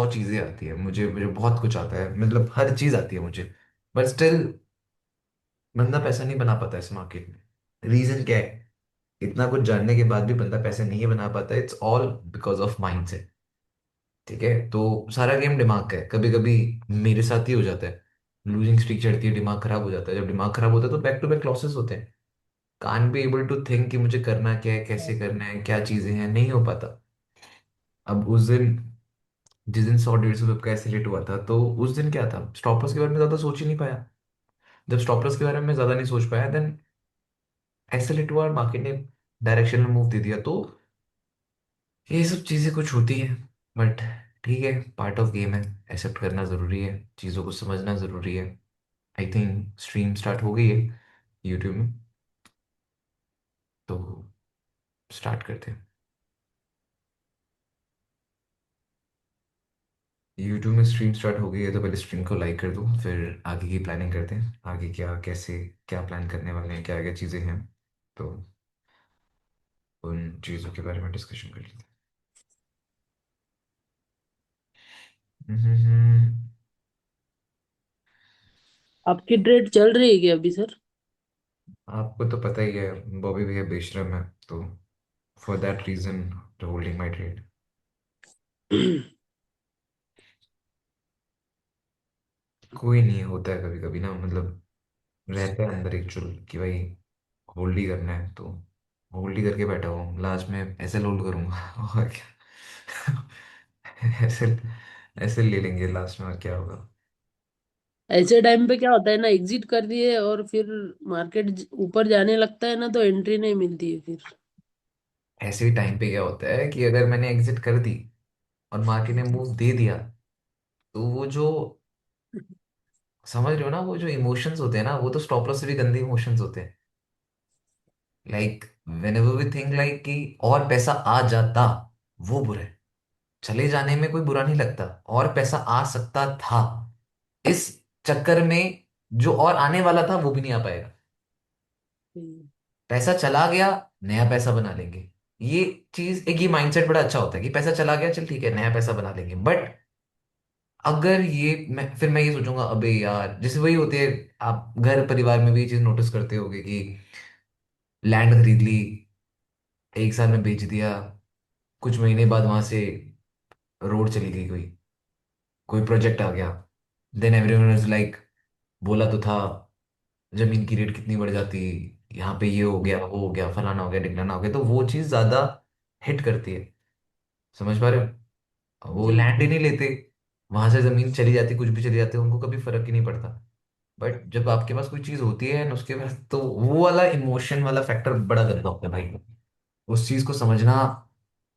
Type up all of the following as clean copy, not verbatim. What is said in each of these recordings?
चीजें आती है मुझे, मुझे बहुत कुछ आता है, मतलब हर चीज आती है मुझे, बट स्टिल बंदा पैसा नहीं बना पाता इस मार्केट में। रीजन क्या है? इतना कुछ जानने के बाद भी बंदा पैसे नहीं बना पाता। It's all because of mindset. ठीक है, तो सारा गेम दिमाग का है। कभी कभी मेरे साथ ही हो जाता है, लूजिंग स्ट्रीक चढ़ती है, दिमाग खराब हो जाता है। जब दिमाग खराब होता है तो बैक टू बैक लॉसेस होते हैं। Can be able to think कि मुझे करना क्या है, कैसे करना है, क्या चीजें हैं, नहीं हो पाता। अब उस दिन, जिस दिन 100 150 का ऐसे लेट हुआ था, तो उस दिन क्या था, स्टॉप लॉस के बारे में ज्यादा सोच ही नहीं पाया। जब स्टॉप लॉस के बारे में ज्यादा नहीं सोच पाया, देन ऐसे लेट हुआ और मार्केट ने डायरेक्शनल मूव दे दिया। तो ये सब चीजें कुछ होती हैं, बट ठीक है, पार्ट ऑफ गेम है। एक्सेप्ट करना जरूरी है, चीजों को समझना जरूरी है। आई थिंक स्ट्रीम स्टार्ट हो गई है यूट्यूब में, तो स्टार्ट करते हैं। यूट्यूब में स्ट्रीम स्टार्ट हो गई है, तो पहले स्ट्रीम को लाइक कर दो, फिर आगे की प्लानिंग करते हैं। आगे क्या, कैसे, क्या प्लान करने वाले हैं, क्या क्या चीज़ें हैं, तो उन चीज़ों के बारे में डिस्कशन कर लेते हैं। आपकी ट्रेड चल रही है क्या अभी सर? आपको तो पता ही है, बॉबी भैया बेशरम है, तो for that reason holding my trade. कोई नहीं, होता है कभी कभी ना, मतलब रहता है अंदर एक चुल कि भाई होल्ड ही करना है, तो होल्ड ही करके बैठा हूँ। लास्ट में ऐसे होल्ड करूंगा और क्या। ऐसे ऐसे ले लेंगे लास्ट में, और क्या होगा। ऐसे टाइम पे क्या होता है ना, एग्जिट कर दिए और फिर मार्केट ऊपर जाने लगता है ना तो एंट्री नहीं मिलती है फिर। ऐसे ही टाइम पे क्या होता है कि अगर मैंने एग्जिट कर दी और मार्केट ने मूव दे दिया, तो वो जो, समझ रहे हो ना, वो जो इमोशंस होते हैं ना, वो तो स्टॉप लॉस से भी गंदे इमोशंस होते हैं। Like whenever we think like कि और पैसा आ जाता, वो बुरा है। चले जाने में कोई बुरा नहीं लगता, और पैसा आ सकता था, इस चक्कर में जो और आने वाला था वो भी नहीं आ पाएगा। हम्म। पैसा चला गया, नया पैसा बना लेंगे। ये चीज एक, ये माइंडसेट बड़ा अच्छा होता है कि पैसा चला गया, चल ठीक है, नया पैसा बना लेंगे। बट अगर ये मैं ये सोचूंगा, अबे यार, जैसे वही होती है, आप घर परिवार में भी ये चीज नोटिस करते होगे कि लैंड खरीद ली, एक साल में बेच दिया, कुछ महीने बाद वहां से रोड चली गई, कोई कोई प्रोजेक्ट आ गया, देन एवरीवन इज लाइक, बोला तो था जमीन की रेट कितनी बढ़ जाती, यहाँ पे ये हो गया, वो हो गया, फलाना हो गया, ढिकलाना हो गया, तो वो चीज ज्यादा हिट करती है। समझ पा रहे हो? वो जी। लैंड ही नहीं लेते, वहां से जमीन चली जाती, कुछ भी चली जाती, उनको कभी फर्क ही नहीं पड़ता। बट जब आपके पास कोई चीज होती है ना, उसके बाद तो वो वाला इमोशन वाला फैक्टर बड़ा गंदा होता है भाई। उस चीज को समझना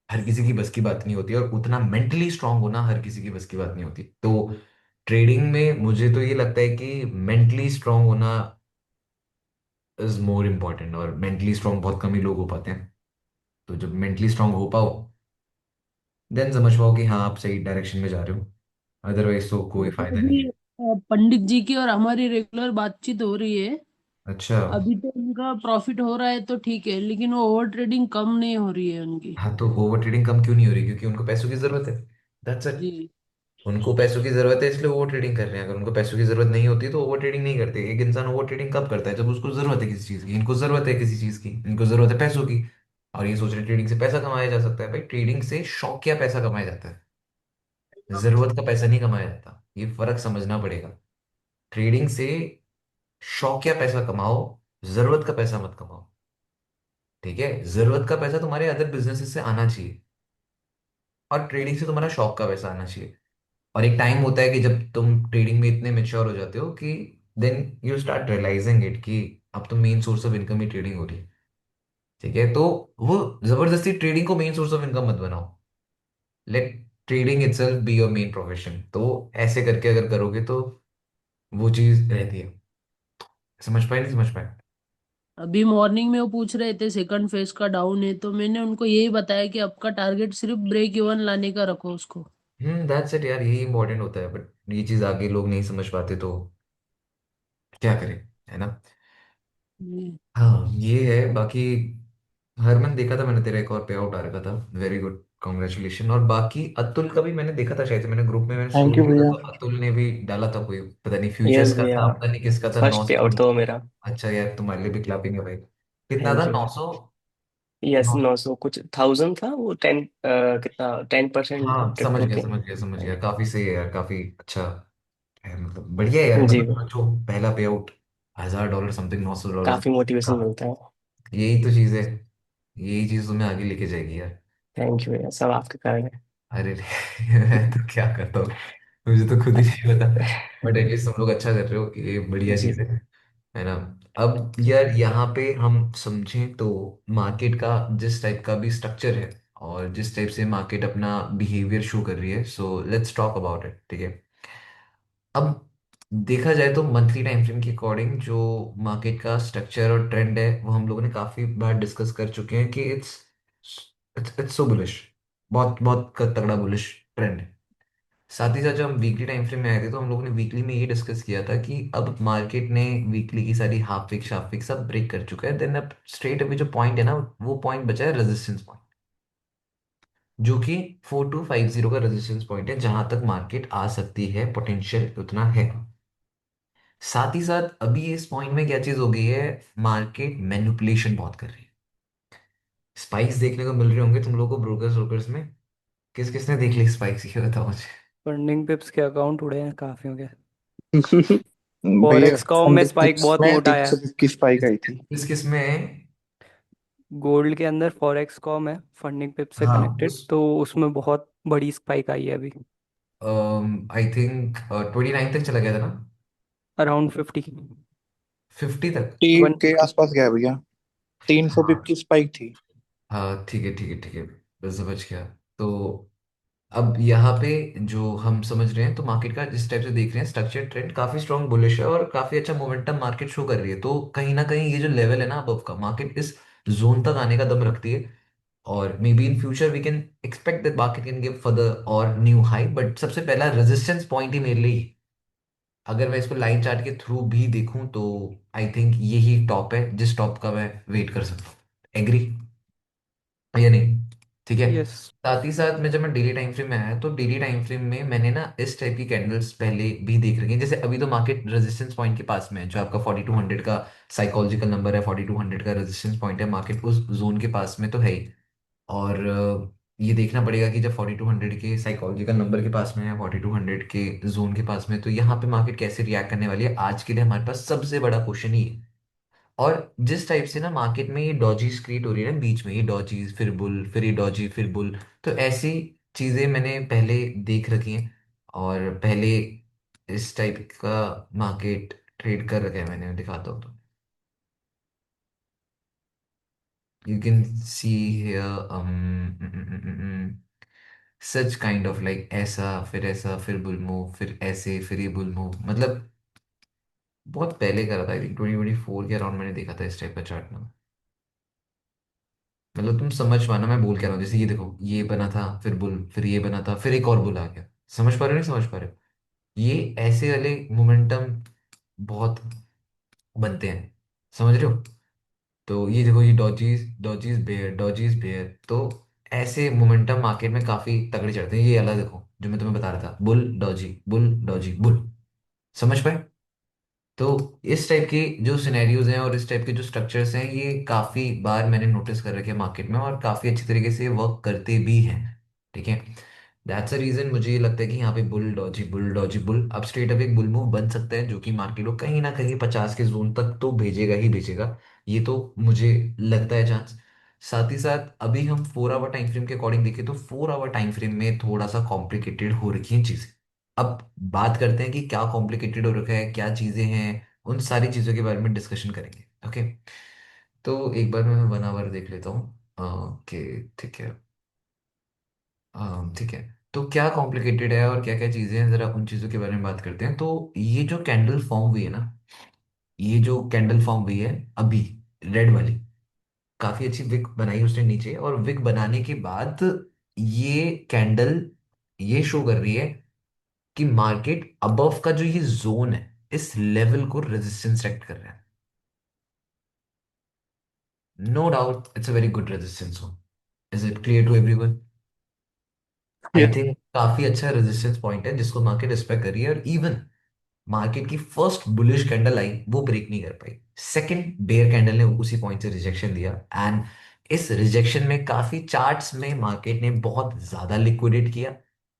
हर किसी की बस की बात नहीं होती, और उतना मेंटली स्ट्रांग होना हर किसी की बस की बात नहीं होती। तो ट्रेडिंग में मुझे तो ये लगता है कि मेंटली स्ट्रांग होना इज मोर इम्पोर्टेंट, और मेंटली स्ट्रांग बहुत कम ही लोग हो पाते हैं। तो जब मेंटली स्ट्रांग हो पाओ, देन समझ पाओ कि हाँ आप सही डायरेक्शन में जा रहे हो। अदरवाइज तो कोई फायदा नहीं अभी है। पंडित जी की और हमारी रेगुलर बातचीत हो रही है। अच्छा। अभी तो उनका प्रॉफिट हो रहा है तो ठीक है, लेकिन वो ओवर ट्रेडिंग कम नहीं हो रही है उनकी। हाँ, तो ओवर ट्रेडिंग कम क्यों नहीं हो रही? क्योंकि उनको पैसों की जरूरत है। That's it. जी। उनको पैसों की जरूरत है, इसलिए ओवर ट्रेडिंग कर रहे हैं। अगर उनको पैसों की जरूरत नहीं होती तो ओवर ट्रेडिंग नहीं करते। एक इंसान ओवर ट्रेडिंग कब करता है? जब उसको जरूरत है किसी चीज की। इनको जरूरत है किसी चीज की, इनको जरूरत है पैसों की, और ये सोच रहे ट्रेडिंग से पैसा कमाया जा सकता है। भाई, ट्रेडिंग से शौकिया पैसा कमाया जाता है, जरूरत का पैसा नहीं कमाया जाता। ये फर्क समझना पड़ेगा। ट्रेडिंग से शौकिया पैसा कमाओ, जरूरत का पैसा मत कमाओ। ठीक है, जरूरत का पैसा तुम्हारे अदर बिजनेसेस से आना चाहिए, और ट्रेडिंग से तुम्हारा शौक का पैसा आना चाहिए। और एक टाइम होता है कि जब तुम ट्रेडिंग में इतने मेच्योर हो जाते हो कि then you start realising it कि अब तो मेन सोर्स ऑफ इनकम ही ट्रेडिंग हो रही है। ठीक है, तो वो जबरदस्ती ट्रेडिंग को मेन सोर्स ऑफ इनकम मत बनाओ। Let trading itself be your main profession. तो ऐसे करके अगर करोगे तो वो चीज रहती है। समझ पाए, नहीं समझ पाए? अभी मॉर्निंग में वो पूछ रहे थे सेकंड फेज का डाउन है, तो मैंने उनको यही बताया कि आपका टारगेट सिर्फ ब्रेक इवन लाने का रखो उसको। दैट्स इट यार, यही इंपॉर्टेंट होता है। बट ये चीज आगे लोग नहीं समझ पाते, तो क्या करें, है ना। जी। हाँ, ये है। बाकी हरमन, देखा था मैंने तेरा एक और पे आउट आ रखा था, वेरी गुड। कॉन्ग्रेचुलेशन। और बाकी अतुल का भी मैंने देखा था, शायद से मैंने ग्रुप में मैंने थैंक स्टोरी यू देखा भैया। तो अतुल ने भी डाला था कोई, पता नहीं फ्यूचर्स यस का भैया, था, पता नहीं किसका था, फर्स्ट पे 900। आउट तो मेरा। अच्छा यार, तुम्हारे लिए भी क्लैपिंग है भाई। कितना था, थैंक यू। 900? यस, 900 कुछ थाउजेंड था वो, 10 कितना 10% था हाँ समझ क्रिप्टो गया के। समझ गया समझ गया, काफी सही है यार, काफी अच्छा है, मतलब बढ़िया है यार, जी मतलब भैया, जो पहला पे आउट $1000 समथिंग, $900। काफी मोटिवेशन हाँ, मिलता है। यही तो चीज है, यही चीज तुम्हें आगे लेके जाएगी यार। थैंक यू भैया, सब आपके कारण है। अरे मैं तो क्या करता हूँ, मुझे तो खुद ही नहीं पता। बट एटलीस्ट तुम लोग अच्छा कर रहे हो, ये बढ़िया जी। चीज है ना। अब यार यहाँ पे हम समझें तो मार्केट का जिस टाइप का भी स्ट्रक्चर है, और जिस टाइप से मार्केट अपना बिहेवियर शो कर रही है, so let's talk about it, ठीक है। अब देखा जाए तो मंथली टाइम फ्रेम के अकॉर्डिंग जो मार्केट का स्ट्रक्चर और ट्रेंड है, वो हम लोगों ने काफी बार डिस्कस कर चुके हैं कि इट्स इट्स सो बुलिश, बहुत बहुत तगड़ा बुलिश ट्रेंड है। साथ ही साथ जब हम वीकली टाइम फ्रेम में आए थे, तो हम लोगों ने वीकली में ये डिस्कस किया था कि अब मार्केट ने वीकली की सारी हाफ वीक शाफ वीक सब ब्रेक कर चुका है, देन अब स्ट्रेट अभी जो पॉइंट है ना, वो पॉइंट बचा है रेजिस्टेंस पॉइंट, जो कि 4250 का रेजिस्टेंस पॉइंट है, जहां तक मार्केट आ सकती है, पोटेंशियल उतना है। साथ ही साथ अभी इस पॉइंट में क्या चीज हो गई है, मार्केट मैनिपुलेशन बहुत कर रही है। स्पाइक्स देखने को मिल रहे होंगे तुम लोगों को ब्रोकर्स ब्रोकर्स में, किस किसने देख ली स्पाइक्स, ये बताओ मुझे। फंडिंग पिप्स के अकाउंट उड़े हैं काफियों के। भैया, फॉरेक्स कॉम में हंड्रेड स्पाइक पिप्स बहुत में मोटा एक है। सौ की स्पाइक आई थी। किस किस में? गोल्ड के अंदर फॉरेक्स कॉम है फंडिंग पिप से हाँ कनेक्टेड, उस, तो उसमें बहुत बड़ी स्पाइक आई है अभी। आई थिंक 29 तक चला गया था ना, अराउंड 50। 50 तक। 30 के 150। आसपास गया भैया। 300 पिप हाँ की स्पाइक थी। हाँ, ठीक है ठीक है ठीक है, बस समझ गया। तो अब यहाँ पे जो हम समझ रहे हैं, तो मार्केट का जिस टाइप से देख रहे हैं स्ट्रक्चर ट्रेंड काफी स्ट्रॉन्ग बुलिश है, और काफी अच्छा मोमेंटम मार्केट शो कर रही है, तो कहीं ना कहीं ये जो लेवल है ना अबव का, मार्केट इस जोन तक आने का दम रखती है। और maybe in future we can expect that market can give further और न्यू हाई, बट सबसे पहला रेजिस्टेंस पॉइंट ही मेरे लिए, अगर मैं इसको लाइन चार्ट के थ्रू भी देखूं तो आई थिंक यही टॉप है, जिस टॉप का मैं वेट कर सकता हूँ। एग्री या नहीं? ठीक है। यस। साथ ही साथ में जब मैं डेली टाइम फ्रेम में आया, तो डेली टाइम फ्रेम में मैंने ना इस टाइप की कैंडल्स पहले भी देख रखी हैं, जैसे अभी तो मार्केट रेजिस्टेंस पॉइंट के पास में है, जो आपका 4200 का साइकोलॉजिकल नंबर है, 4200 का रेजिस्टेंस पॉइंट है, मार्केट उस जोन के पास में तो है ही। और ये देखना पड़ेगा कि जब 4200 के साइकोलॉजिकल नंबर के पास में है, 4200 के जोन के पास में, तो यहाँ पे मार्केट कैसे रिएक्ट करने वाली है, आज के लिए हमारे पास सबसे बड़ा क्वेश्चन ही है। और जिस टाइप से ना मार्केट में ये डॉजीज क्रिएट हो रही है ना बीच में, ये डॉजीज फिर बुल, फिर ये डॉजी फिर बुल, तो ऐसी चीजें मैंने पहले देख रखी हैं, और पहले इस टाइप का मार्केट ट्रेड कर रखा है मैंने, दिखाता हूँ तो you can see here such kind of like, ऐसा फिर बुल मूव, फिर ऐसे फिर ये बुल मूव, मतलब बहुत पहले करा था, आई थिंक 2024 के अराउंड मैंने देखा था इस टाइप का चार्ट ना। मतलब तुम समझ पाना मैं बोल क्या रहा हूँ, जैसे ये देखो, ये बना था फिर बुल, फिर ये बना था, फिर एक और बुल आ गया। समझ पा रहे हो नहीं समझ पा रहे हो? ये ऐसे वाले मोमेंटम बहुत बनते हैं, समझ रहे हो? तो ये देखो, ये डॉजीज डॉजीज बेयर, तो ऐसे मोमेंटम मार्केट में काफी तगड़े चढ़ते हैं। ये अलग देखो, जो मैं तुम्हें बता रहा था, बुल डॉजी बुल, समझ पाए? तो इस टाइप के जो सिनेरियोज हैं और इस टाइप के जो स्ट्रक्चर्स हैं, ये काफी बार मैंने नोटिस कर रखे हैं मार्केट में, और काफी अच्छी तरीके से वर्क करते भी हैं, ठीक है। दैट्स अ रीजन मुझे ये लगता है कि यहाँ पे बुल डॉजी बुल, अब स्ट्रेट अप एक बुल मूव बन सकता है, जो कि मार्केट को कहीं ना कहीं 50 के जोन तक तो भेजेगा ही भेजेगा, ये तो मुझे लगता है चांस। साथ ही साथ अभी हम 4 आवर टाइम फ्रेम के अकॉर्डिंग देखें, तो 4 आवर टाइम फ्रेम में थोड़ा सा कॉम्प्लिकेटेड हो रखी हैं चीजें। अब बात करते हैं कि क्या कॉम्प्लिकेटेड हो रखा है, क्या चीजें हैं, उन सारी चीजों के बारे में डिस्कशन करेंगे, ओके। तो एक बार मैं 1 आवर देख लेता हूँ, ओके, ठीक है। ठीक है। तो क्या कॉम्प्लिकेटेड है और क्या क्या चीजें हैं, जरा उन चीजों के बारे में बात करते हैं। तो ये जो कैंडल फॉर्म हुई है ना, ये जो कैंडल फॉर्म हुई है अभी, रेड वाली, काफी अच्छी विक बनाई उसने नीचे, और विक बनाने के बाद ये कैंडल ये शो कर रही है कि मार्केट अबव का जो ये जोन है, इस लेवल को रेजिस्टेंस एक्ट कर रहा है। No doubt it's a very good resistance zone. Is it clear to everyone? I ये थिंक काफी अच्छा रेजिस्टेंस पॉइंट है जिसको मार्केट रिस्पेक्ट कर रही है। और इवन मार्केट की फर्स्ट बुलिश कैंडल आई, वो ब्रेक नहीं कर पाई। सेकंड बेयर कैंडल ने उसी पॉइंट से रिजेक्शन दिया, एंड इस रिजेक्शन में काफी चार्ट्स में मार्केट ने बहुत ज्यादा लिक्विडेट किया,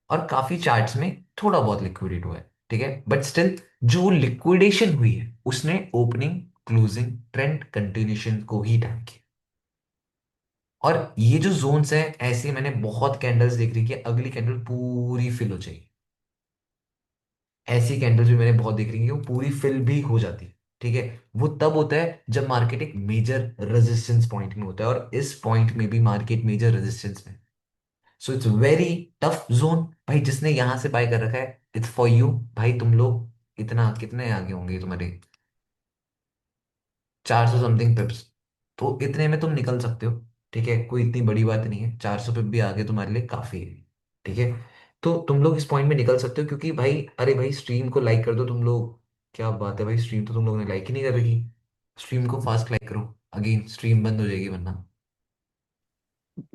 और काफी चार्ट्स में थोड़ा बहुत लिक्विडेट हुआ है, ठीक है। बट स्टिल जो लिक्विडेशन हुई है उसने ओपनिंग क्लोजिंग ट्रेंड कंटिन्यूशन को ही टाइम किया। और ये जो जोन्स हैं, ऐसे मैंने बहुत कैंडल्स देख रही कि अगली कैंडल पूरी फिल हो जाएगी। ऐसी कैंडल्स भी मैंने बहुत देख रही है, वो पूरी फिल भी हो जाती है, ठीक है। वो तब होता है जब मार्केट एक मेजर रेजिस्टेंस पॉइंट में होता है, और इस पॉइंट में भी मार्केट मेजर रेजिस्टेंस में। So it's very tough zone भाई। जिसने यहां से बाय कर रखा है, इट्स फॉर यू भाई। तुम लोग इतना कितने आगे होंगे तुम्हारे, 400 समथिंग पिप्स, तो इतने में तुम निकल सकते हो, ठीक है। कोई इतनी बड़ी बात नहीं है, 400 पिप भी आगे तुम्हारे लिए काफी है, ठीक है। तो तुम लोग इस पॉइंट में निकल सकते हो, क्योंकि भाई अरे भाई स्ट्रीम को लाइक कर दो तुम लोग। क्या बात है भाई, स्ट्रीम तो तुम लोगों ने लाइक ही नहीं कर रखी। स्ट्रीम को फास्ट लाइक करो, अगेन स्ट्रीम बंद हो जाएगी वरना।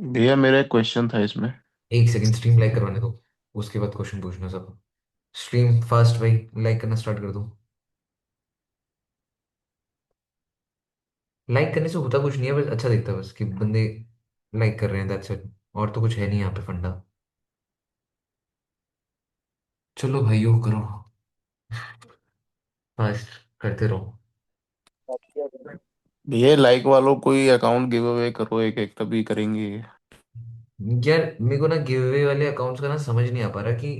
भैया मेरा एक क्वेश्चन था इसमें। एक सेकंड, स्ट्रीम लाइक करवाने दो, उसके बाद क्वेश्चन पूछना सब। स्ट्रीम फास्ट भाई, लाइक करना स्टार्ट कर दो। लाइक करने से होता कुछ नहीं है, बस अच्छा दिखता है बस कि बंदे लाइक कर रहे हैं, दैट्स इट। और तो कुछ है नहीं यहाँ पे फंडा। चलो भाइयों करो, फास्ट करते रहो। भैया लाइक वालों कोई अकाउंट गिव अवे करो एक एक, तभी करेंगे। यार मेरे को ना गिव अवे वाले अकाउंट्स का ना समझ नहीं आ पा रहा कि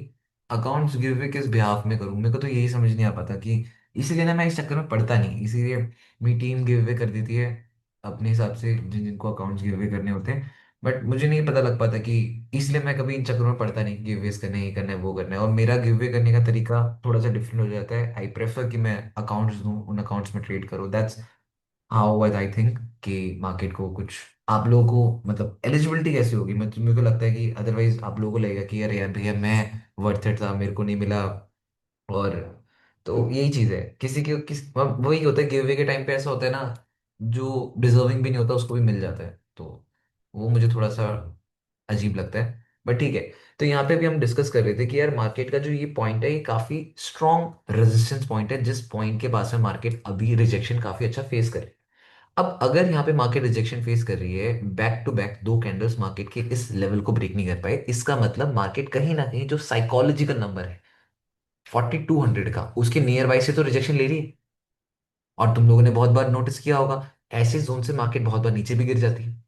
अकाउंट्स गिव अवे किस बिहाफ में करूं। मेरे को तो यही समझ नहीं आ पाता कि, इसीलिए ना मैं इस चक्कर में पढ़ता नहीं, इसीलिए मेरी टीम गिव अवे कर देती है अपने हिसाब से जिन जिनको अकाउंट्स गिव अवे करने होते हैं। बट मुझे नहीं पता लग पाता कि, इसलिए मैं कभी इन चक्करों में पढ़ता नहीं। गिव अवेज करने, ये करना है वो करना है, और मेरा गिव अवे करने का तरीका थोड़ा सा डिफरेंट हो जाता है। आई प्रेफर कि मैं अकाउंट्स दूं, उन अकाउंट्स में ट्रेड करूं। दैट्स हाउ आई थिंक कि मार्केट को कुछ, आप लोगों को मतलब एलिजिबिलिटी कैसी होगी। मैं मेरे को लगता है कि अदरवाइज आप लोगों को लगेगा कि अरे यार भैया मैं वर्थ इट था, मेरे को नहीं मिला। और तो यही चीज है, किसी के किस वही होता है, गिव अवे के टाइम पे ऐसा होता है ना, जो डिजर्विंग भी नहीं होता उसको भी मिल जाता है, तो वो मुझे थोड़ा सा अजीब लगता है। बट ठीक है। तो यहाँ पे भी हम डिस्कस कर रहे थे कि यार मार्केट का जो ये पॉइंट है, ये काफी स्ट्रॉन्ग रेजिस्टेंस पॉइंट है, जिस पॉइंट के पास में मार्केट अभी रिजेक्शन काफी अच्छा फेस कर रही है। अब अगर यहाँ पे मार्केट रिजेक्शन फेस कर रही है, बैक टू बैक दो कैंडल्स मार्केट के इस लेवल को ब्रेक नहीं कर पाए, इसका मतलब मार्केट कहीं ना कहीं जो साइकोलॉजिकल नंबर है 4200 का, उसके नियर बाई से तो रिजेक्शन ले रही है। और तुम लोगों ने बहुत बार नोटिस किया होगा, ऐसे जोन से मार्केट बहुत बार नीचे भी गिर जाती है।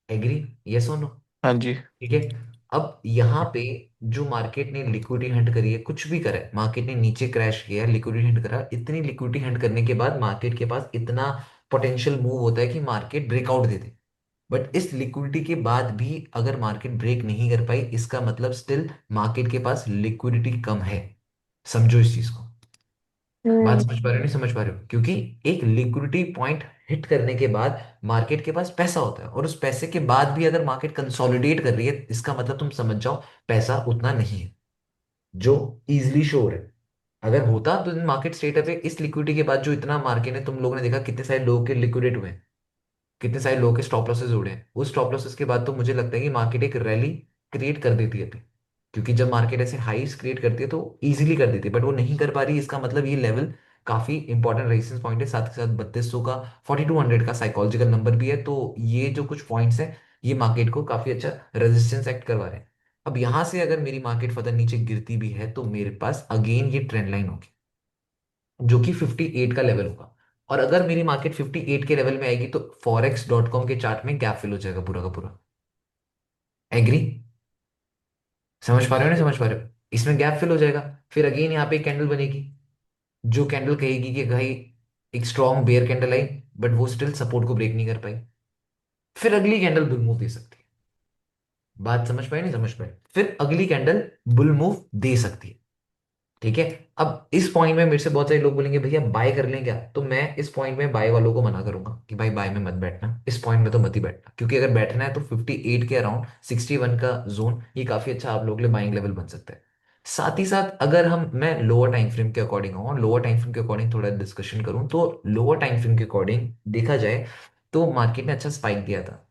एग्री, यस और नो? हाँ जी। ठीक है। अब यहाँ पे जो मार्केट ने लिक्विडिटी हंट करी है, कुछ भी करा है, मार्केट ने नीचे क्रैश किया है, लिक्विडिटी हंट करा, इतनी लिक्विडिटी हंट करने के बाद मार्केट के पास इतना पोटेंशियल मूव होता है कि market breakout they they. But इस लिक्विडिटी के बाद भी अगर मार्केट ब्रेक नहीं कर पाई, इसका मतलब स्टिल मार्केट के पास लिक्विडिटी कम है। समझो इस चीज को। बात समझ पा रहे हो नहीं समझ पा रहे हो? क्योंकि एक लिक्विडिटी पॉइंट हिट करने के बाद मार्केट के पास पैसा होता है, और उस पैसे के बाद भी अगर मार्केट कंसोलिडेट कर रही है, इसका मतलब तुम समझ जाओ पैसा उतना नहीं है, जो इजिली श्योर है। अगर होता तो मार्केट स्टेट पे इस लिक्विडिटी के बाद जो इतना मार्केट ने, तुम लोगों ने देखा कितने सारे लोगों के लिक्विडेट हुए हैं, कितने सारे लोगों के स्टॉप लॉसेस उड़े हैं। उस स्टॉप लॉसेस के बाद तो मुझे लगता है कि मार्केट एक रैली क्रिएट कर देती है अभी। क्योंकि जब मार्केट ऐसे हाईस क्रिएट करती है तो इजीली कर देती है, बट वो नहीं कर पा रही। इसका मतलब ये लेवल काफी इंपॉर्टेंट रेजिस्टेंस पॉइंट है, साथ के साथ 3200 का, 4200 का साइकोलॉजिकल नंबर भी है। तो ये जो कुछ पॉइंट्स हैं, ये मार्केट को काफी अच्छा रेजिस्टेंस एक्ट करवा रहे हैं। अब यहां से अगर मेरी मार्केट फर्दर नीचे गिरती भी है, तो मेरे पास अगेन ये ट्रेंड लाइन होगी, जो कि 58 का लेवल होगा। और अगर मेरी मार्केट 58 के लेवल में आएगी, तो forex.com के चार्ट में गैप फिल हो जाएगा पूरा का पूरा। एग्री? समझ पा रहे हो नहीं समझ पा रहे हो? इसमें गैप फिल हो जाएगा। फिर अगेन यहाँ पे एक कैंडल बनेगी, जो कैंडल कहेगी कि भाई एक स्ट्रॉन्ग बेयर कैंडल आई, बट वो स्टिल सपोर्ट को ब्रेक नहीं कर पाई। फिर अगली कैंडल बुल मूव दे सकती है। बात समझ पाए नहीं समझ पाए? फिर अगली कैंडल बुल मूव दे सकती है, ठीक है। अब इस पॉइंट में मेरे से बहुत सारे लोग बोलेंगे भैया बाय कर लें क्या, तो मैं इस पॉइंट में बाय वालों को मना करूंगा कि भाई बाय में मत बैठना, इस पॉइंट में तो मत ही बैठना। क्योंकि अगर बैठना है तो 58 के अराउंड 61 का जोन, ये काफी अच्छा आप लोगों के लिए बाइंग लेवल बन सकता है। साथ ही साथ अगर हम मैं लोअर टाइम फ्रेम के अकॉर्डिंग आऊँ, लोअर टाइम फ्रेम के अकॉर्डिंग थोड़ा डिस्कशन करूँ, तो लोअर टाइम फ्रेम के अकॉर्डिंग देखा जाए तो मार्केट ने अच्छा स्पाइक दिया था,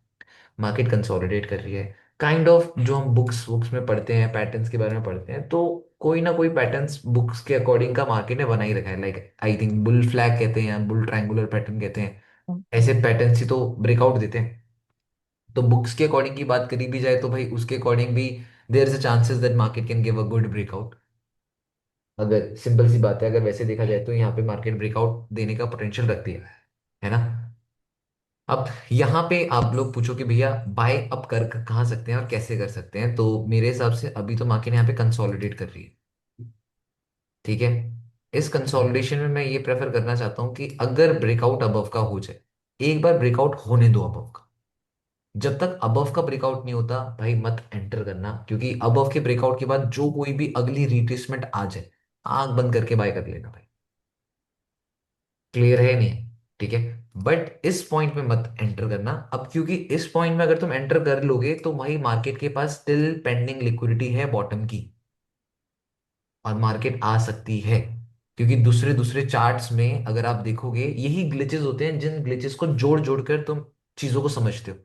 मार्केट कंसोलिडेट कर रही है। काइंड ऑफ जो हम बुक्स बुक्स में पढ़ते हैं, पैटर्न्स के बारे में पढ़ते हैं, तो कोई ना कोई पैटर्न्स बुक्स के अकॉर्डिंग का मार्केट ने बना ही रखा है। Like I think bull flag कहते हैं या बुल ट्रायंगुलर पैटर्न कहते हैं, ऐसे पैटर्न्स ही तो ब्रेकआउट देते हैं। तो बुक्स के अकॉर्डिंग की बात करी भी जाए तो भाई उसके अकॉर्डिंग भी there is a chances that market can give a good breakout. अगर सिंपल सी बात है, अगर वैसे देखा जाए तो यहाँ पे मार्केट ब्रेकआउट देने का पोटेंशियल रखती है ना। अब यहाँ पे आप लोग पूछो कि भैया बाय अप कर कहाँ सकते हैं और कैसे कर सकते हैं, तो मेरे हिसाब से अभी तो मार्केट यहाँ पे कंसोलिडेट कर रही है। ठीक है, इस कंसोलिडेशन में मैं ये प्रेफर करना चाहता हूँ कि अगर ब्रेकआउट अबव का हो जाए, एक बार ब्रेकआउट होने दो अबव का। जब तक अबव का ब्रेकआउट नहीं होता भाई मत एंटर करना, क्योंकि अबव के ब्रेकआउट के बाद जो कोई भी अगली रिट्रेसमेंट आ जाए, आंख बंद करके बाय कर लेना भाई। क्लियर है नहीं? ठीक है, बट इस पॉइंट में मत एंटर करना अब, क्योंकि इस पॉइंट में अगर तुम एंटर कर लोगे तो भाई मार्केट के पास स्टिल पेंडिंग लिक्विडिटी है बॉटम की, और मार्केट आ सकती है। क्योंकि दूसरे दूसरे चार्ट्स में अगर आप देखोगे यही ग्लिचेस होते हैं, जिन ग्लिचेस को जोड़ जोड़ कर तुम चीजों को समझते हो।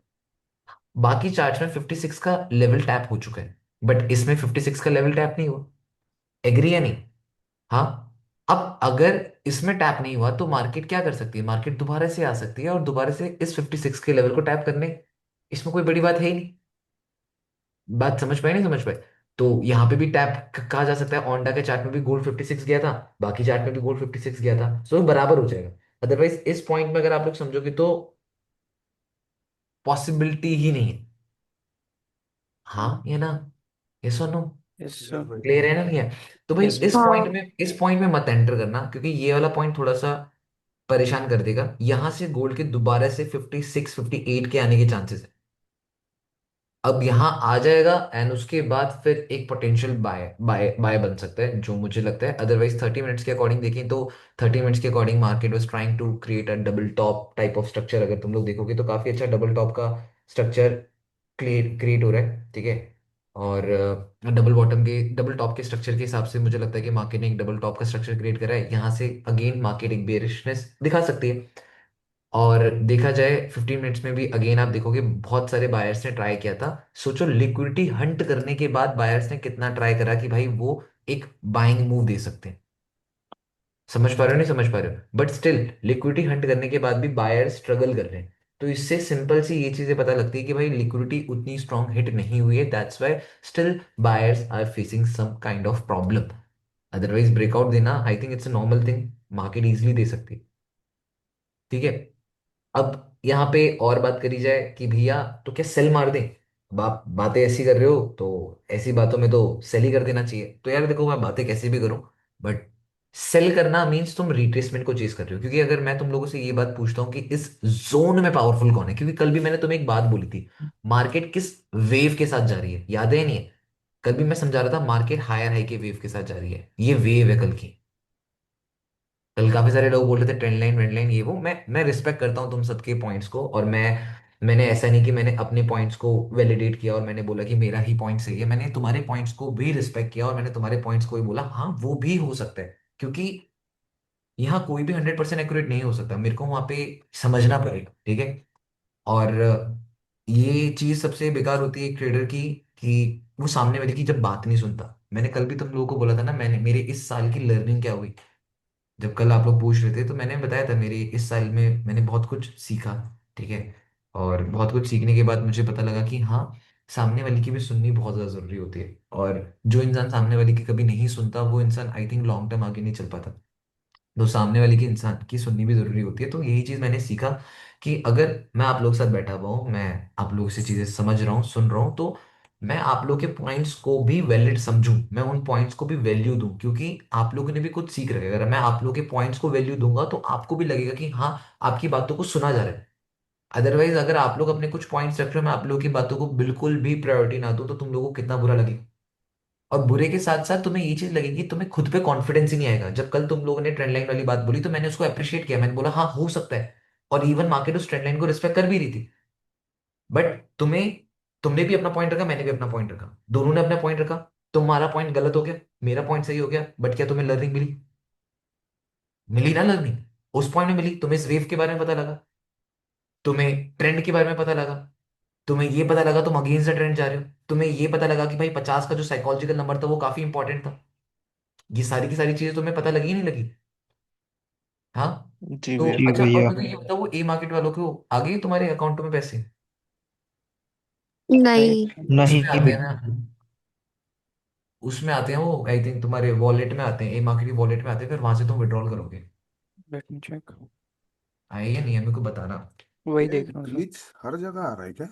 बाकी चार्ट्स में 56 का लेवल टैप हो चुका है, बट इसमें 56 का लेवल टैप नहीं हुआ। एग्री या नहीं? हाँ। अब अगर इसमें टैप नहीं हुआ तो मार्केट क्या कर सकती है, मार्केट दोबारा से आ सकती है और दोबारा से इस 56 के लेवल को टैप करने, इसमें कोई बड़ी बात है ही नहीं। बात समझ पाए नहीं समझ पाए? तो यहाँ पे भी टैप कहा जा सकता है। ओंडा के चार्ट में भी गोल्ड 56 गया था, बाकी चार्ट में भी गोल्ड 56 गया था, सो बराबर हो जाएगा। अदरवाइज इस पॉइंट में अगर आप लोग समझोगे तो पॉसिबिलिटी ही नहीं है। हाँ या ना? यस और नो? Yes sir. क्लियर है ना? नहीं है? तो भाई यस इस सर। पॉइंट में, इस पॉइंट में मत एंटर करना, क्योंकि ये वाला पॉइंट थोड़ा सा परेशान कर देगा। यहां से गोल्ड के दोबारा से 56 58 के आने के चांसेस है। अब यहाँ आ जाएगा एंड उसके बाद फिर एक पोटेंशियल बाय बाय बाय बन सकता है, जो मुझे लगता है। अदरवाइज 30 मिनट्स के अकॉर्डिंग देखें तो 30 मिनट्स के according market was trying to create a double top type of structure. अगर तुम लोग देखोगे तो काफी अच्छा डबल टॉप का स्ट्रक्चर क्रिएट क्रिएट हो रहा है। ठीक है, और डबल बॉटम के डबल टॉप के स्ट्रक्चर के हिसाब से मुझे लगता है कि मार्केट ने एक डबल टॉप का स्ट्रक्चर क्रिएट करा है। यहाँ से अगेन मार्केट एक बेरिशनेस दिखा सकती है। और देखा जाए 15 मिनट्स में भी अगेन आप देखोगे बहुत सारे बायर्स ने ट्राई किया था। सोचो लिक्विडिटी हंट करने के बाद बायर्स ने कितना ट्राई करा कि भाई वो एक बाइंग मूव दे सकते हैं। समझ पा रहे हो नहीं समझ पा रहे हो? बट स्टिल लिक्विडिटी हंट करने के बाद भी बायर्स स्ट्रगल कर रहे हैं। तो इससे सिंपल सी ये चीजें पता लगती है कि भाई लिक्विडिटी उतनी स्ट्रांग हिट नहीं हुई है, that's why still buyers are facing some kind of problem. Otherwise breakout देना I think it's a normal thing, market easily दे सकती है। ठीक है, अब यहाँ पे और बात करी जाए कि भैया तो क्या सेल मार दें? अब आप बातें ऐसी कर रहे हो तो ऐसी बातों में तो सेल ही कर देना चाहिए। तो यार देखो, मैं बातें कैसे भी करूं, बट सेल करना मीन्स तुम रिट्रेसमेंट को चेस कर रहे हो। क्योंकि अगर मैं तुम लोगों से ये बात पूछता हूँ कि इस जोन में पावरफुल कौन है, क्योंकि कल भी मैंने तुम्हें एक बात बोली थी, मार्केट किस वेव के साथ जा रही है, याद है नहीं है? कल भी मैं समझा रहा था मार्केट हायर हाई के वेव के साथ जा रही है, ये वेव है कल की। कल काफी सारे लोग बोल रहे थे ट्रेंड लाइन वेंड लाइन ये वो। मैं रिस्पेक्ट करता हूँ तुम सबके पॉइंट्स को, और मैंने ऐसा नहीं कि मैंने अपने पॉइंट्स को वैलिडेट किया और मैंने बोला कि मेरा ही पॉइंट सही है। मैंने तुम्हारे पॉइंट्स को भी रिस्पेक्ट किया और मैंने तुम्हारे पॉइंट्स को भी बोला हाँ वो भी हो सकता है, क्योंकि यहाँ कोई भी 100% एक्यूरेट नहीं हो सकता। मेरे को वहां पे समझना पड़ेगा। ठीक है, और ये चीज सबसे बेकार होती है एक ट्रेडर की, कि वो सामने वाले की जब बात नहीं सुनता। मैंने कल भी तुम लोगों को बोला था ना, मैंने मेरे इस साल की लर्निंग क्या हुई। जब कल आप लोग पूछ रहे थे तो मैंने बताया था मेरे इस साल में मैंने बहुत कुछ सीखा। ठीक है, और बहुत कुछ सीखने के बाद मुझे पता लगा कि हाँ, सामने वाले की भी सुननी बहुत ज़्यादा ज़रूरी होती है। और जो इंसान सामने वाले की कभी नहीं सुनता वो इंसान आई थिंक लॉन्ग टर्म आगे नहीं चल पाता। तो सामने वाले की इंसान की सुननी भी जरूरी होती है। तो यही चीज मैंने सीखा कि अगर मैं आप लोग के साथ बैठा हुआ हूँ, मैं आप लोगों से चीजें समझ रहा हूँ सुन रहा हूँ, तो मैं आप लोग के पॉइंट्स को भी वैलिड समझूं, मैं उन पॉइंट्स को भी वैल्यू दूं, क्योंकि आप लोगों ने भी कुछ सीख रहे हैं। अगर मैं आप लोग के पॉइंट्स को वैल्यू दूंगा तो आपको भी लगेगा कि हाँ, आपकी बातों को सुना जा रहा है। अदरवाइज अगर आप लोग अपने कुछ पॉइंट्स रख रहे हो, मैं आप लोगों की बातों को बिल्कुल भी प्रायोरिटी ना दूं, तो तुम लोगों को कितना बुरा लगेगा। और बुरे के साथ साथ तुम्हें ये चीज लगेगी, तुम्हें खुद पे कॉन्फिडेंस ही नहीं आएगा। जब कल तुम लोगों ने ट्रेंड लाइन वाली बात बोली तो मैंने उसको अप्रिशिएट किया, मैंने बोला हाँ हो सकता है, और इवन मार्केट उस ट्रेंड लाइन को रिस्पेक्ट कर भी रही थी। बट तुम्हें, तुमने भी अपना पॉइंट रखा, मैंने भी अपना पॉइंट रखा, दोनों ने अपना पॉइंट रखा। तुम्हारा पॉइंट गलत हो गया, मेरा पॉइंट सही हो गया, बट क्या तुम्हें लर्निंग मिली? मिली ना लर्निंग? उस पॉइंट में मिली, तुम्हें इस वेव के बारे में पता लगा, तुम्हें ट्रेंड के बारे में पता लगा। तुम्हें ये पता लगा तुम अगेंस्ट द ट्रेंड जा रहे हो, तुम्हें ये पता लगा कि भाई 50 का जो साइकोलॉजिकल नंबर था वो काफी इंपॉर्टेंट था। ये सारी की सारी चीजें तुम्हें पता लगी नहीं लगी? हाँ। जी तो भैया। जी अच्छा, और भैया। मुझे ये बताओ, वो ए मार्केट वालों को आ गए तुम्हारे अकाउंट में पैसे? नहीं। नहीं नहीं उसमें आते हैं भैया। ना, उसमें आते हैं वो, आई थिंक तुम्हारे वॉलेट में आते हैं, ए मार्केट की वॉलेट में आते हैं, फिर वहां से तुम विड्रॉल करोगे। Let me check. आए या नहीं है मेरे को बताना। वही ये देख रहा हूँ सर। ग्लिच हर जगह आ रहा है क्या?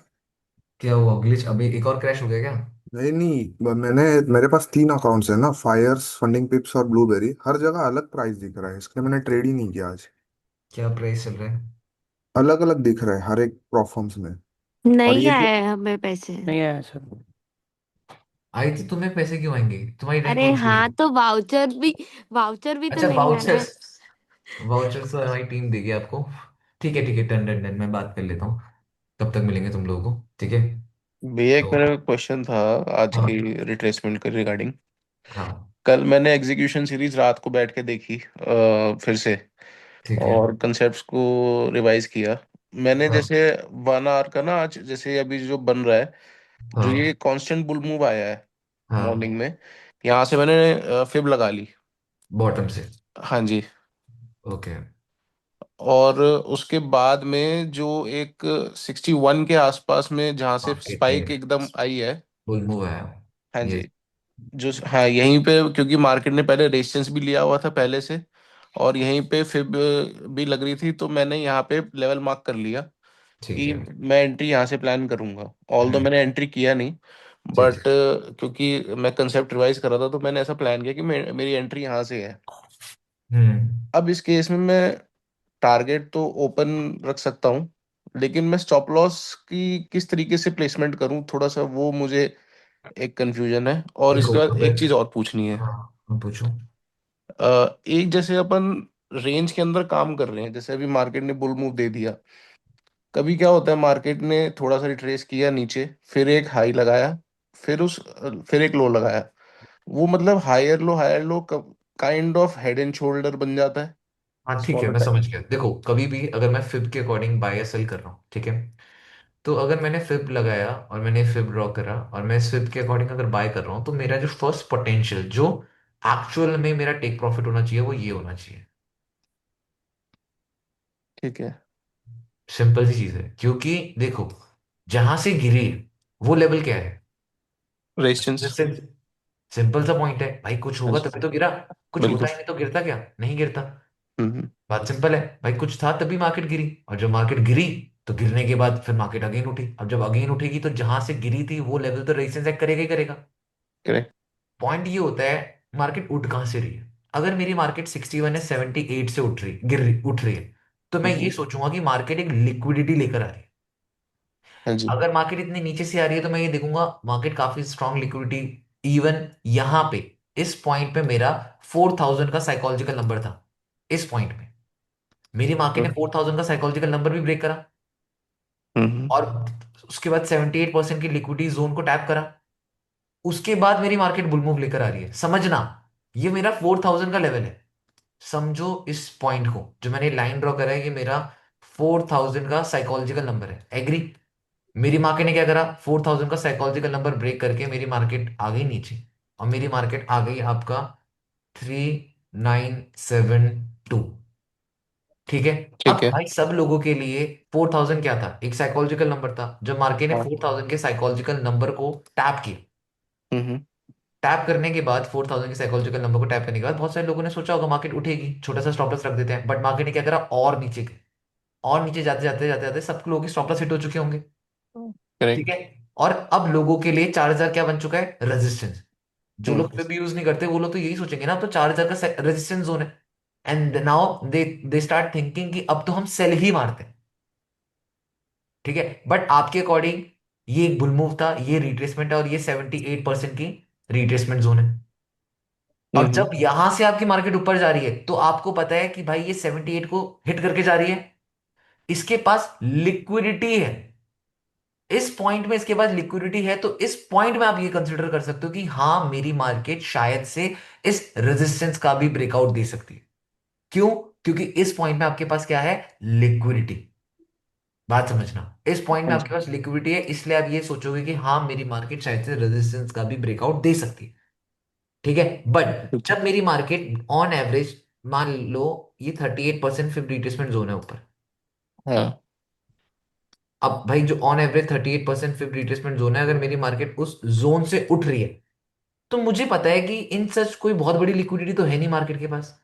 क्या हुआ ग्लिच? अभी एक और क्रैश हो गया क्या? नहीं नहीं, मैंने मेरे पास 3 अकाउंट्स है ना, फायर्स, फंडिंग पिप्स और ब्लूबेरी। हर जगह अलग प्राइस दिख रहा है, इसलिए मैंने ट्रेड ही नहीं किया आज। क्या प्राइस चल रहा है? अलग अलग दिख रहा है हर एक प्रोफॉर्म्स में। और नहीं ये जो आया है हमें पैसे। नहीं आया सर। आई थी, तुम्हें पैसे क्यों आएंगे? तुम्हारी रैंक अरे कौन सी हाँ, है? तो वाउचर भी तो अच्छा, नहीं आया है। वाउचर्स। वाउचर्स तो हमारी टीम देगी आपको। ठीक है ठीक है, डन डन डन, मैं बात कर लेता हूँ। कब तक मिलेंगे तुम लोगों को? ठीक है। भैया एक तो मेरा क्वेश्चन था आज हाँ की रिट्रेसमेंट के रिगार्डिंग। हाँ। कल मैंने एग्जीक्यूशन सीरीज रात को बैठ के देखी फिर से, ठीक है। और कंसेप्ट्स को रिवाइज किया। मैंने हाँ जैसे 1 आवर का ना, आज जैसे अभी जो बन रहा है, जो हाँ ये कांस्टेंट बुल मूव आया है हाँ। मॉर्निंग में, यहाँ से मैंने फिब लगा ली। बॉटम से। हाँ जी। ओके। और उसके बाद में जो एक 61 के आसपास में जहाँ से मार्केट में स्पाइक एकदम आई है। बुल मूव आया। हाँ ये। जी। जो हाँ यहीं पे, क्योंकि मार्केट ने पहले रेजिस्टेंस भी लिया हुआ था पहले से, और यहीं पे फिब भी लग रही थी, तो मैंने यहाँ पे लेवल मार्क कर लिया ठीक कि है। मैं एंट्री यहाँ से प्लान करूंगा। ऑल दो हम्म। मैंने एंट्री किया नहीं, ठीक बट है। क्योंकि मैं कंसेप्ट रिवाइज कर रहा था, तो मैंने ऐसा प्लान किया कि मेरी एंट्री यहाँ से है। हम्म। अब इस केस में मैं टारगेट तो ओपन रख सकता हूँ, लेकिन मैं स्टॉप लॉस की किस तरीके से प्लेसमेंट करूँ, थोड़ा सा वो मुझे एक कंफ्यूजन है। और देखो इसके बाद अगर, एक चीज़ और पूछनी है। हाँ मैं पूछूं? एक जैसे अपन रेंज के अंदर काम कर रहे हैं, जैसे अभी मार्केट ने बुल मूव दे दिया, कभी क्या होता है मार्केट ने थोड़ा सा रिट्रेस किया नीचे, फिर एक हाई लगाया, फिर एक लो लगाया, वो मतलब higher low kind of head and shoulder बन जाता है हाँ ठीक है, स्मॉलर मैं टाइम। समझ गया। देखो कभी भी अगर मैं फिब के अकॉर्डिंग बाय या सेल कर रहा हूँ, ठीक है, तो अगर मैंने फिब लगाया और मैंने फिब ड्रॉ करा और मैं इस फिब के अकॉर्डिंग अगर बाय कर रहा हूँ, तो मेरा जो फर्स्ट पोटेंशियल, जो एक्चुअल में मेरा टेक प्रॉफिट होना चाहिए, वो ये होना चाहिए। ठीक है। सिंपल सी चीज है, क्योंकि देखो जहां से गिरी वो लेवल क्या है? रेजिस्टेंस। सिंपल सा पॉइंट है भाई, कुछ हाँ होगा जी। तभी तो गिरा। कुछ होता बिल्कुल। ही नहीं तो गिरता क्या? नहीं गिरता। हम्म। बात सिंपल है भाई, कुछ था तभी मार्केट गिरी, और जब मार्केट गिरी तो गिरने के बाद फिर मार्केट अगेन उठी। अब जब अगेन उठेगी तो जहां से गिरी थी वो लेवल तो रेजिस्टेंस एक्ट करेगा ही करेगा। करेक्ट। पॉइंट ये होता है, मार्केट उठ कहां से रही है? अगर मेरी मार्केट 61 है, 78 से उठ रही है, तो मैं ये हम्म। सोचूंगा कि मार्केट एक लिक्विडिटी लेकर आ रही है। हाँ जी। अगर मार्केट इतनी नीचे से आ रही है तो मैं ये देखूंगा मार्केट काफी स्ट्रांग लिक्विडिटी। इवन यहां पे इस पॉइंट पे मेरा 4000 का साइकोलॉजिकल नंबर था। इस पॉइंट पे मेरी मार्केट ने 4000 का साइकोलॉजिकल नंबर भी ब्रेक करा, हम्म। और उसके बाद 78% की लिक्विडिटी जोन को टैप करा। उसके बाद मेरी मार्केट बुल मूव लेकर आ रही है, समझना। ये मेरा 4000 का लेवल है। समझो इस पॉइंट को, जो मैंने लाइन ड्रॉ करा है, ये मेरा 4000 का साइकोलॉजिकल नंबर है। एग्री? मेरी मार्केट ने क्या करा? 4000 का साइकोलॉजिकल नंबर ब्रेक करके मेरी मार्केट आ गई नीचे, और मेरी मार्केट आ गई आपका 3972। ठीक है। अब ठीक है। भाई सब लोगों के लिए 4000 क्या था? एक साइकोलॉजिकल नंबर था। जब मार्केट ने हाँ। 4000 के साइकोलॉजिकल नंबर को टैप किया, हम्म। टैप करने के बाद 4000 के साइकोलॉजिकल नंबर को टैप करने के बाद बहुत सारे लोगों ने सोचा होगा मार्केट उठेगी, छोटा सा स्टॉप लॉस रख देते हैं, बट मार्केट ने क्या करा? और नीचे गए। और नीचे जाते जाते जाते जाते सब लोगों के स्टॉप लॉस हिट हो चुके होंगे। ठीक करेक्ट। है। और अब लोगों के लिए 4000 क्या बन चुका है? रेजिस्टेंस। जो लोग हम्म। फिर भी यूज नहीं करते वो लोग तो यही सोचेंगे ना, अब तो 4000 का रेजिस्टेंस जोन है। And now they start thinking कि अब तो हम सेल ही मारते हैं। ठीक है। बट आपके अकॉर्डिंग ये एक बुल मूव था, ये रिट्रेसमेंट है, और ये 78% की रिट्रेसमेंट जोन है। और हम्म। जब यहां से आपकी मार्केट ऊपर जा रही है तो आपको पता है कि भाई ये 78 को हिट करके जा रही है, इसके पास लिक्विडिटी है। इस पॉइंट में इसके पास लिक्विडिटी है, तो इस पॉइंट में आप ये कंसिडर कर सकते हो कि हाँ मेरी मार्केट शायद से इस रेजिस्टेंस का भी ब्रेकआउट दे सकती है। क्यों? क्योंकि इस पॉइंट में आपके पास क्या है? लिक्विडिटी। बात समझना, इस पॉइंट में हाँ आपके जी। पास लिक्विडिटी है, इसलिए आप ये सोचोगे कि हाँ मेरी मार्केट शायद से रेजिस्टेंस का भी ब्रेकआउट दे सकती है। ठीक है, बट ठीक है। जब मेरी मार्केट ऑन एवरेज, मान लो ये 38% फिफ्थ रिट्रेसमेंट जोन है ऊपर। हाँ। अब भाई जो on average 38% fifth retracement zone है, अगर मेरी मार्केट उस जोन से उठ रही है, तो मुझे पता है कि इन सच कोई बहुत बड़ी लिक्विडिटी तो है नहीं मार्केट के पास।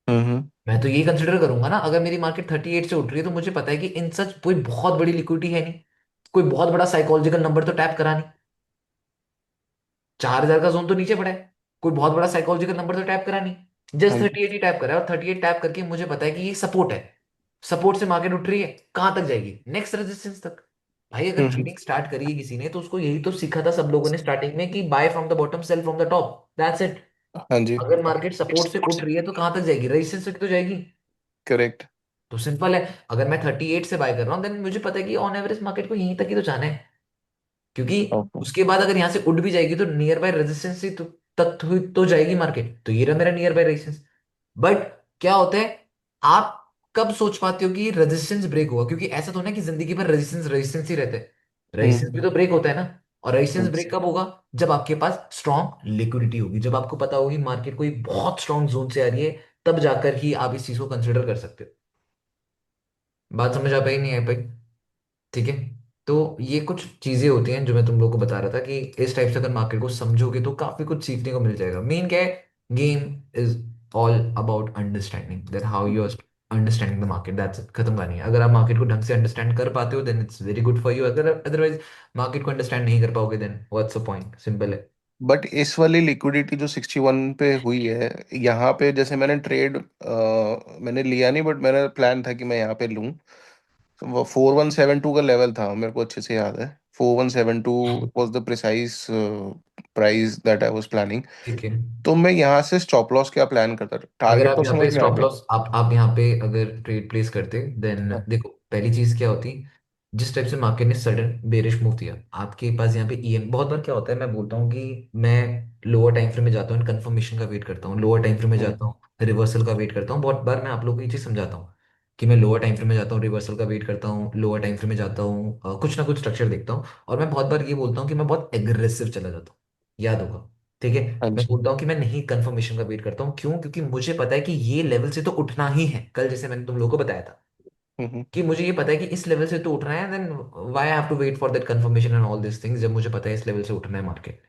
हम्म। मैं तो यही कंसिडर करूंगा ना, अगर मेरी मार्केट 38 से उठ रही है तो मुझे पता है कि इन सच कोई बहुत बड़ी लिक्विडिटी है नहीं, कोई बहुत बड़ा साइकोलॉजिकल नंबर तो टैप करा नहीं। 4,000 का जोन तो नीचे पड़ा है, कोई बहुत बड़ा साइकोलॉजिकल नंबर तो टैप करा नहीं, जस्ट हाँ जी। 38 ही टैप करा है, और 38 टैप करके मुझे पता है कि ये सपोर्ट है। सपोर्ट से मार्केट उठ रही है, कहां तक जाएगी? नेक्स्ट रेजिस्टेंस तक। भाई अगर हम्म। ट्रेडिंग स्टार्ट करी है किसी ने तो उसको यही तो सीखा था सब लोगों ने स्टार्टिंग में, कि buy from the bottom sell from the top, that's it. हाँ जी। अगर मार्केट सपोर्ट से उठ रही है तो कहां तक जाएगी? रेजिस्टेंस तक तो जाएगी। करेक्ट। तो सिंपल है, अगर मैं 38 से बाय कर रहा हूँ देन मुझे पता है कि ऑन एवरेज मार्केट को यहीं तक ही तो जाना है, क्योंकि ओके। उसके बाद अगर यहाँ से उठ भी जाएगी तो नियर बाय रेजिस्टेंस ही तो जाएगी मार्केट, तो ये रहा मेरा नियर बाय रेजिस्टेंस। बट क्या होता है, आप कब सोच पाते हो कि रेजिस्टेंस ब्रेक हुआ? क्योंकि ऐसा तो ना कि जिंदगी भर रेजिस्टेंस रेजिस्टेंस ही रहते हैं, रेजिस्टेंस भी हम्म। तो ब्रेक होता है ना। और रेजिस्टेंस हम्म। ब्रेक कब होगा? जब आपके पास स्ट्रॉन्ग लिक्विडिटी होगी, जब आपको पता होगी मार्केट कोई बहुत स्ट्रॉन्ग जोन से आ रही है, तब जाकर ही आप इस चीज को कंसिडर कर सकते हो। बात समझ आ पाई नहीं आ पाई? ठीक है, तो ये कुछ चीजें होती हैं जो मैं तुम लोग को बता रहा था, कि इस टाइप से अगर मार्केट को समझोगे तो काफी कुछ सीखने को मिल जाएगा। मेन क्या है, game is all about understanding that how you are understanding the market, that's it, खत्म कहानी है। अगर आप मार्केट को ढंग से अंडरस्टैंड कर पाते हो then it's very good for you, अगर अदरवाइज मार्केट को अंडरस्टैंड नहीं कर पाओगे then what's the point, simple है। बट इस वाली लिक्विडिटी जो 61 पे हुई है, यहाँ पे जैसे मैंने ट्रेड मैंने लिया नहीं, बट मेरा प्लान था कि मैं यहाँ पे लूँ। तो वो 4172 का लेवल था, मेरे को अच्छे से याद है। 4172 was the precise price that I was planning. ठीक है, तो मैं यहाँ से स्टॉप लॉस क्या प्लान करता, अगर टारगेट आप तो यहाँ समझ पे में आ स्टॉप गया। लॉस, आप यहाँ पे अगर ट्रेड प्लेस करते देन हाँ। देखो, पहली चीज क्या होती, जिस टाइप से मार्केट ने सडन बेरिश मूव दिया, आपके पास यहाँ पे ईएम, बहुत बार क्या होता है, मैं बोलता हूँ कि मैं लोअर टाइम फ्रेम में जाता हूँ, कंफर्मेशन का वेट करता हूँ, लोअर टाइम फ्रेम में जाता हम्म। हूँ, रिवर्सल का वेट करता हूँ। बहुत बार मैं आप लोगों को ये चीज समझाता हूँ कि मैं लोअर टाइम फ्रेम में जाता हूँ, रिवर्सल का वेट करता हूँ, लोअर टाइम फ्रेम में जाता हूँ, कुछ ना कुछ स्ट्रक्चर देखता हूँ, और मैं बहुत बार ये बोलता हूँ कि मैं बहुत एग्रेसिव चला जाता हूँ, याद होगा। ठीक है, हाँ मैं जी। बोलता हूँ कि मैं नहीं कंफर्मेशन का वेट करता हूँ, क्यों? क्योंकि मुझे पता है कि ये लेवल से तो उठना ही है, कल जैसे मैंने तुम लोगों को बताया था हम्म। कि मुझे ये पता है कि इस लेवल से तो उठना है, then why I have to wait for that confirmation and all this things, जब मुझे पता है इस लेवल से उठना है मार्केट।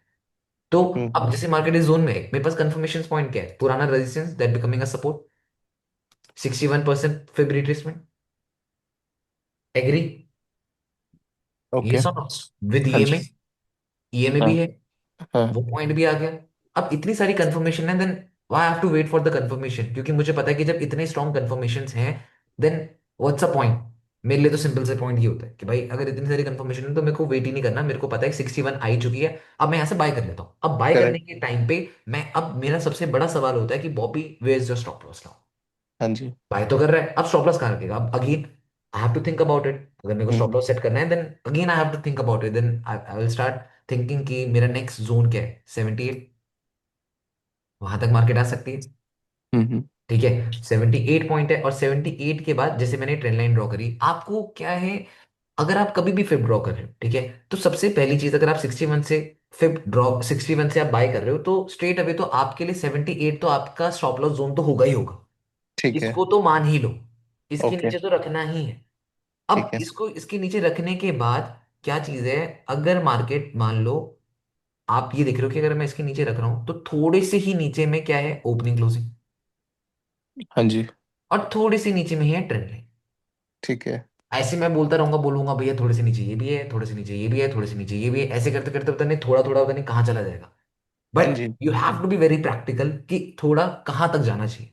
तो अब हम्म। जैसे मार्केट इस जोन में है, मेरे पास कंफर्मेशन पॉइंट क्या है? पुराना resistance that becoming a support, 61% fib retracement, agree? Okay. Yes और नो? विद हाँ ईएमए, जी। ईएमए भी हाँ। है, हाँ। वो पॉइंट भी आ गया। अब इतनी सारी कंफर्मेशन है, then why have to wait for the confirmation? क्योंकि मुझे पता है कि जब इतने स्ट्रॉन्ग कंफर्मेशंस हैं देन व्हाट्स अ पॉइंट। मेरे लिए तो सिंपल से पॉइंट ये होता है कि भाई अगर इतनी सारी कंफर्मेशन है तो मेरे को वेट ही नहीं करना, मेरे को पता है 61 आई चुकी है, अब मैं यहाँ से बाय कर लेता हूँ। अब बाय करने करेक्ट। के टाइम पे मैं, अब मेरा सबसे बड़ा सवाल होता है कि Bobby where is your stop loss now? हाँ जी। बाय तो कर रहा है, अब स्टॉप लॉस कहाँ रखेगा? अब again I have to think about it. अगर मेरे को स्टॉप हम्म। लॉस सेट करना है then again I have to think about it, then I will start thinking कि मेरा नेक्स्ट जोन क्या है, 78, वहां तक मार्केट आ सकती है। हम्म। ठीक है, 78 पॉइंट है, और 78 के बाद जैसे मैंने ट्रेंड लाइन ड्रॉ करी, आपको क्या है, अगर आप कभी भी फिब ड्रॉ कर रहे हो, ठीक है, तो सबसे पहली चीज, अगर आप 61 से फिब ड्रॉ, 61 से आप बाय कर रहे हो, तो स्ट्रेट अवे तो आपके लिए 78 तो आपका स्टॉप लॉस जोन तो होगा ही होगा, ठीक है। इसको तो मान ही लो, इसके ओके। नीचे तो रखना ही है। अब ठीक है। इसको इसके नीचे रखने के बाद क्या चीज है, अगर मार्केट मान लो, आप ये देख रहे हो कि अगर मैं इसके नीचे रख रहा हूं तो थोड़े से ही नीचे में क्या है, ओपनिंग क्लोजिंग, हाँ जी। और थोड़ी सी नीचे में ही है ट्रेंड लाइन। ठीक है। ऐसे मैं बोलता रहूंगा, बोलूंगा भैया थोड़े से नीचे ये भी है, थोड़े से नीचे ये भी है, थोड़े से नीचे ये भी है, ऐसे करते करते पता नहीं थोड़ा थोड़ा पता नहीं कहाँ चला जाएगा। हाँ बट जी। You have to be very practical कि थोड़ा कहाँ तक जाना चाहिए।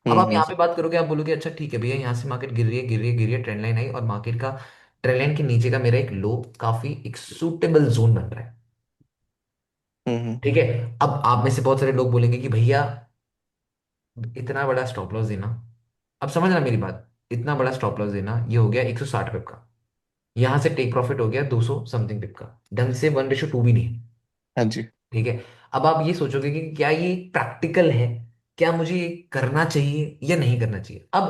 अब आप हम्म। यहाँ पे बात करोगे, आप बोलोगे अच्छा ठीक है भैया, यहाँ से मार्केट गिर रही है गिर रही है गिर रही है, ट्रेंड लाइन आई, और मार्केट का ट्रेंड लाइन के नीचे का मेरा एक लो, काफी एक सूटेबल जोन बन रहा है। हम्म। ठीक है, अब आप में से बहुत सारे लोग बोलेंगे कि भैया इतना बड़ा स्टॉप लॉस देना, अब समझना मेरी बात, इतना बड़ा स्टॉप लॉस देना, ये हो गया 160 पिप का, यहां से टेक प्रॉफिट हो गया 200 समथिंग पिप का, ढंग से 1:2 भी नहीं है। हाँ जी। ठीक है, अब आप ये सोचोगे कि क्या ये प्रैक्टिकल है, क्या मुझे ये करना चाहिए या नहीं करना चाहिए? अब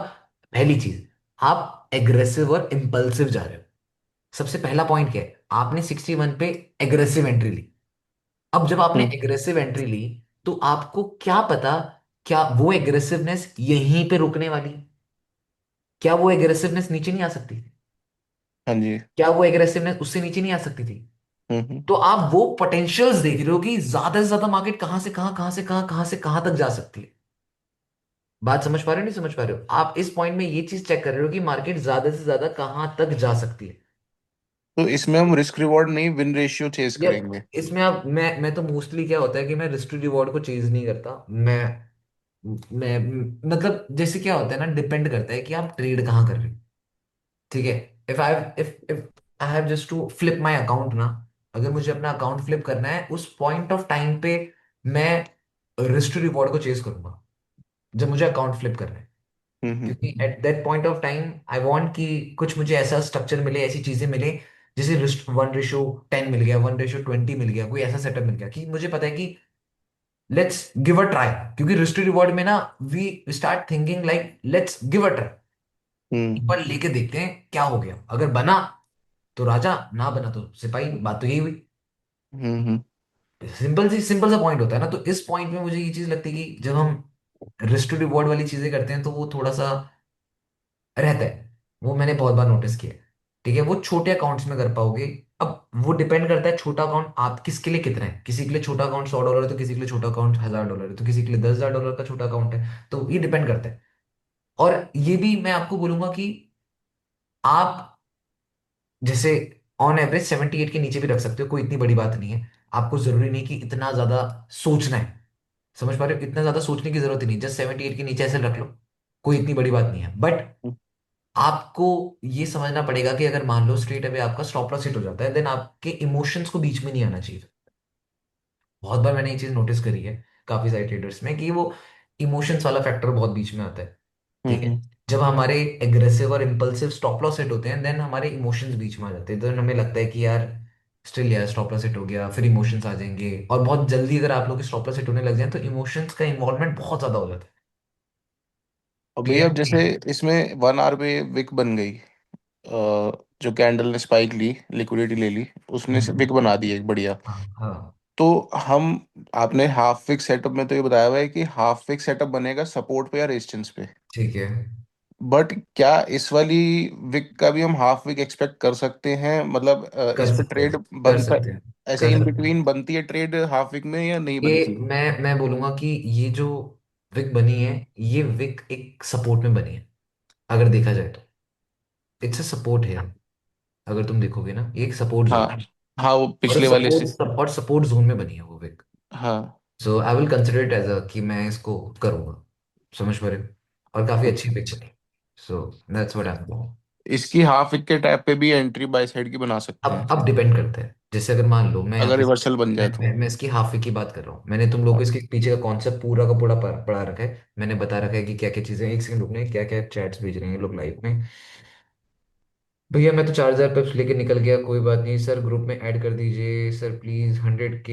पहली चीज, आप एग्रेसिव और इम्पल्सिव जा रहे हो। सबसे पहला पॉइंट क्या है, आपने 61 पे एग्रेसिव एंट्री ली। अब जब आपने हम्म। एग्रेसिव एंट्री ली, तो आपको क्या पता, क्या वो एग्रेसिवनेस यहीं पे रुकने वाली है? क्या वो एग्रेसिवनेस नीचे नहीं आ सकती थी? हाँ जी। क्या वो एग्रेसिवनेस उससे नीचे नहीं आ सकती थी? हम्म। तो आप वो पोटेंशियल्स देख रहे हो कि ज्यादा से ज्यादा मार्केट कहां से कहां, कहां से कहां, कहां से कहां तक जा सकती है। बात समझ पा रहे हो नहीं समझ पा रहे हो? आप इस पॉइंट में ये चीज चेक कर रहे हो कि मार्केट ज्यादा से ज्यादा कहां तक जा सकती है। तो इसमें हम रिस्क रिवॉर्ड नहीं, विन रेशियो चेज या करेंगे। इसमें आप, मैं तो मोस्टली क्या होता है कि मैं रिस्क टू रिवॉर्ड को चेज नहीं करता। मैं मतलब जैसे क्या होता है ना, डिपेंड करता है कि आप ट्रेड कहाँ कर रहे हो। ठीक है। If I have just to flip my account ना, अगर मुझे अपना अकाउंट फ्लिप करना है, उस पॉइंट ऑफ टाइम पे मैं रिस्क टू रिवॉर्ड को चेज करूंगा, जब मुझे अकाउंट फ्लिप करना है। हम्म। क्योंकि at that point of time I want कि कुछ मुझे ऐसा स्ट्रक्चर मिले, ऐसी चीजें मिले, जैसे रिस्ट 1:10 मिल गया, 1:20 मिल गया, कोई ऐसा सेटअप मिल गया कि मुझे पता है कि लेट्स गिव अ ट्राई। क्योंकि रिस्ट रिवॉर्ड में ना, we start thinking like let's give a try, एक हम्म। बार लेके देखते हैं क्या हो गया। अगर बना तो राजा, ना बना तो सिपाही। बात तो यही हुई। हम्म। सिंपल सा पॉइंट होता है ना। तो इस पॉइंट में मुझे ये चीज लगती है कि जब हम रिस्क टू रिवॉर्ड वाली चीजें करते हैं, तो वो थोड़ा सा रहता है। वो मैंने बहुत बार नोटिस किया है। ठीक है, वो छोटे अकाउंट्स में कर पाओगे। अब वो डिपेंड करता है छोटा अकाउंट आप किसके लिए कितना है। किसी के लिए छोटा अकाउंट $100 है, तो किसी के लिए छोटा अकाउंट $1000 है, तो किसी के लिए $10,000 का छोटा अकाउंट है। तो ये डिपेंड करता है। और ये भी मैं आपको बोलूंगा कि आप जैसे ऑन एवरेज 78 के नीचे भी रख सकते हो, कोई इतनी बड़ी बात नहीं है। आपको जरूरी नहीं कि इतना ज्यादा सोचना है। समझ पा रहे हो? इतना ज्यादा सोचने की जरूरत ही नहीं, जस्ट 78 के नीचे ऐसे रख लो, कोई इतनी बड़ी बात नहीं है। बट आपको ये समझना पड़ेगा कि अगर मान लो स्ट्रेट अवे आपका स्टॉप लॉस हिट हो जाता है, देन आपके इमोशंस को बीच में नहीं आना चाहिए। बहुत बार मैंने ये चीज नोटिस करी है काफी सारे ट्रेडर्स में, कि वो इमोशंस वाला फैक्टर बहुत बीच में आता है। ठीक है। हम्म। जब हमारे एग्रेसिव और इम्पल्सिव स्टॉप लॉस हिट होते हैं, देन हमारे इमोशंस बीच में आ जाते हैं। देन हमें लगता है कि यार स्टिल यार स्टॉप लॉस हिट हो गया, फिर इमोशंस आ जाएंगे। और बहुत जल्दी अगर आप लोग स्टॉप लॉस हिट होने लग जाए, तो इमोशंस का इन्वॉल्वमेंट बहुत ज्यादा हो जाता है। और भैया क्लियर अब नहीं जैसे है? इसमें 1 आवर पे विक बन गई, जो कैंडल ने स्पाइक ली, लिक्विडिटी ले ली, उसने हम्म। विक बना दी एक बढ़िया। हाँ हाँ। तो हम, आपने हाफ विक सेटअप में तो ये बताया हुआ है कि हाफ विक सेटअप बनेगा सपोर्ट पे या रेजिस्टेंस पे। ठीक है। बट क्या इस वाली विक का भी हम हाफ विक एक्सपेक्ट कर सकते हैं? मतलब कर इस पे सकते ट्रेड हैं, कर बनता, सकते हैं, ऐसे कर इन सकते हैं। बिटवीन बनती है ट्रेड हाफ विक में या नहीं ये बनती? मैं बोलूंगा कि ये जो विक बनी है, ये विक एक सपोर्ट में बनी है, अगर देखा जाए तो। इट्स अ सपोर्ट है। अगर तुम देखोगे ना, ये एक सपोर्ट हाँ। जोन है। हाँ, वो और पिछले वाले से। सपोर्ट जोन में बनी है वो विक। हाँ। So I will consider it as a कि मैं इसको करूंगा। समझ पा रहे हो? और काफी अच्छी अच्छा। विक बनी। So that's what I am. इसकी हाफ विक के टैप पे भी एंट्री बाय साइड की बना सकते हैं, अब डिपेंड करता है। जैसे अगर मान लो मैं यहाँ अगर पे, रिवर्सल बन जाए तो। मैं इसकी हाफ की बात कर रहा हूँ। मैंने तुम लोगों को इसके पीछे का कॉन्सेप्ट पूरा का पूरा पढ़ा रखा है। मैंने बता रखा है कि क्या क्या चीजें, एक सेकंड रुकने, क्या क्या चैट्स भेज रहे हैं लोग लाइव में। भैया मैं तो 4000 पिप्स लेके निकल गया, कोई बात नहीं सर, ग्रुप में ऐड कर दीजिए sir please. 100K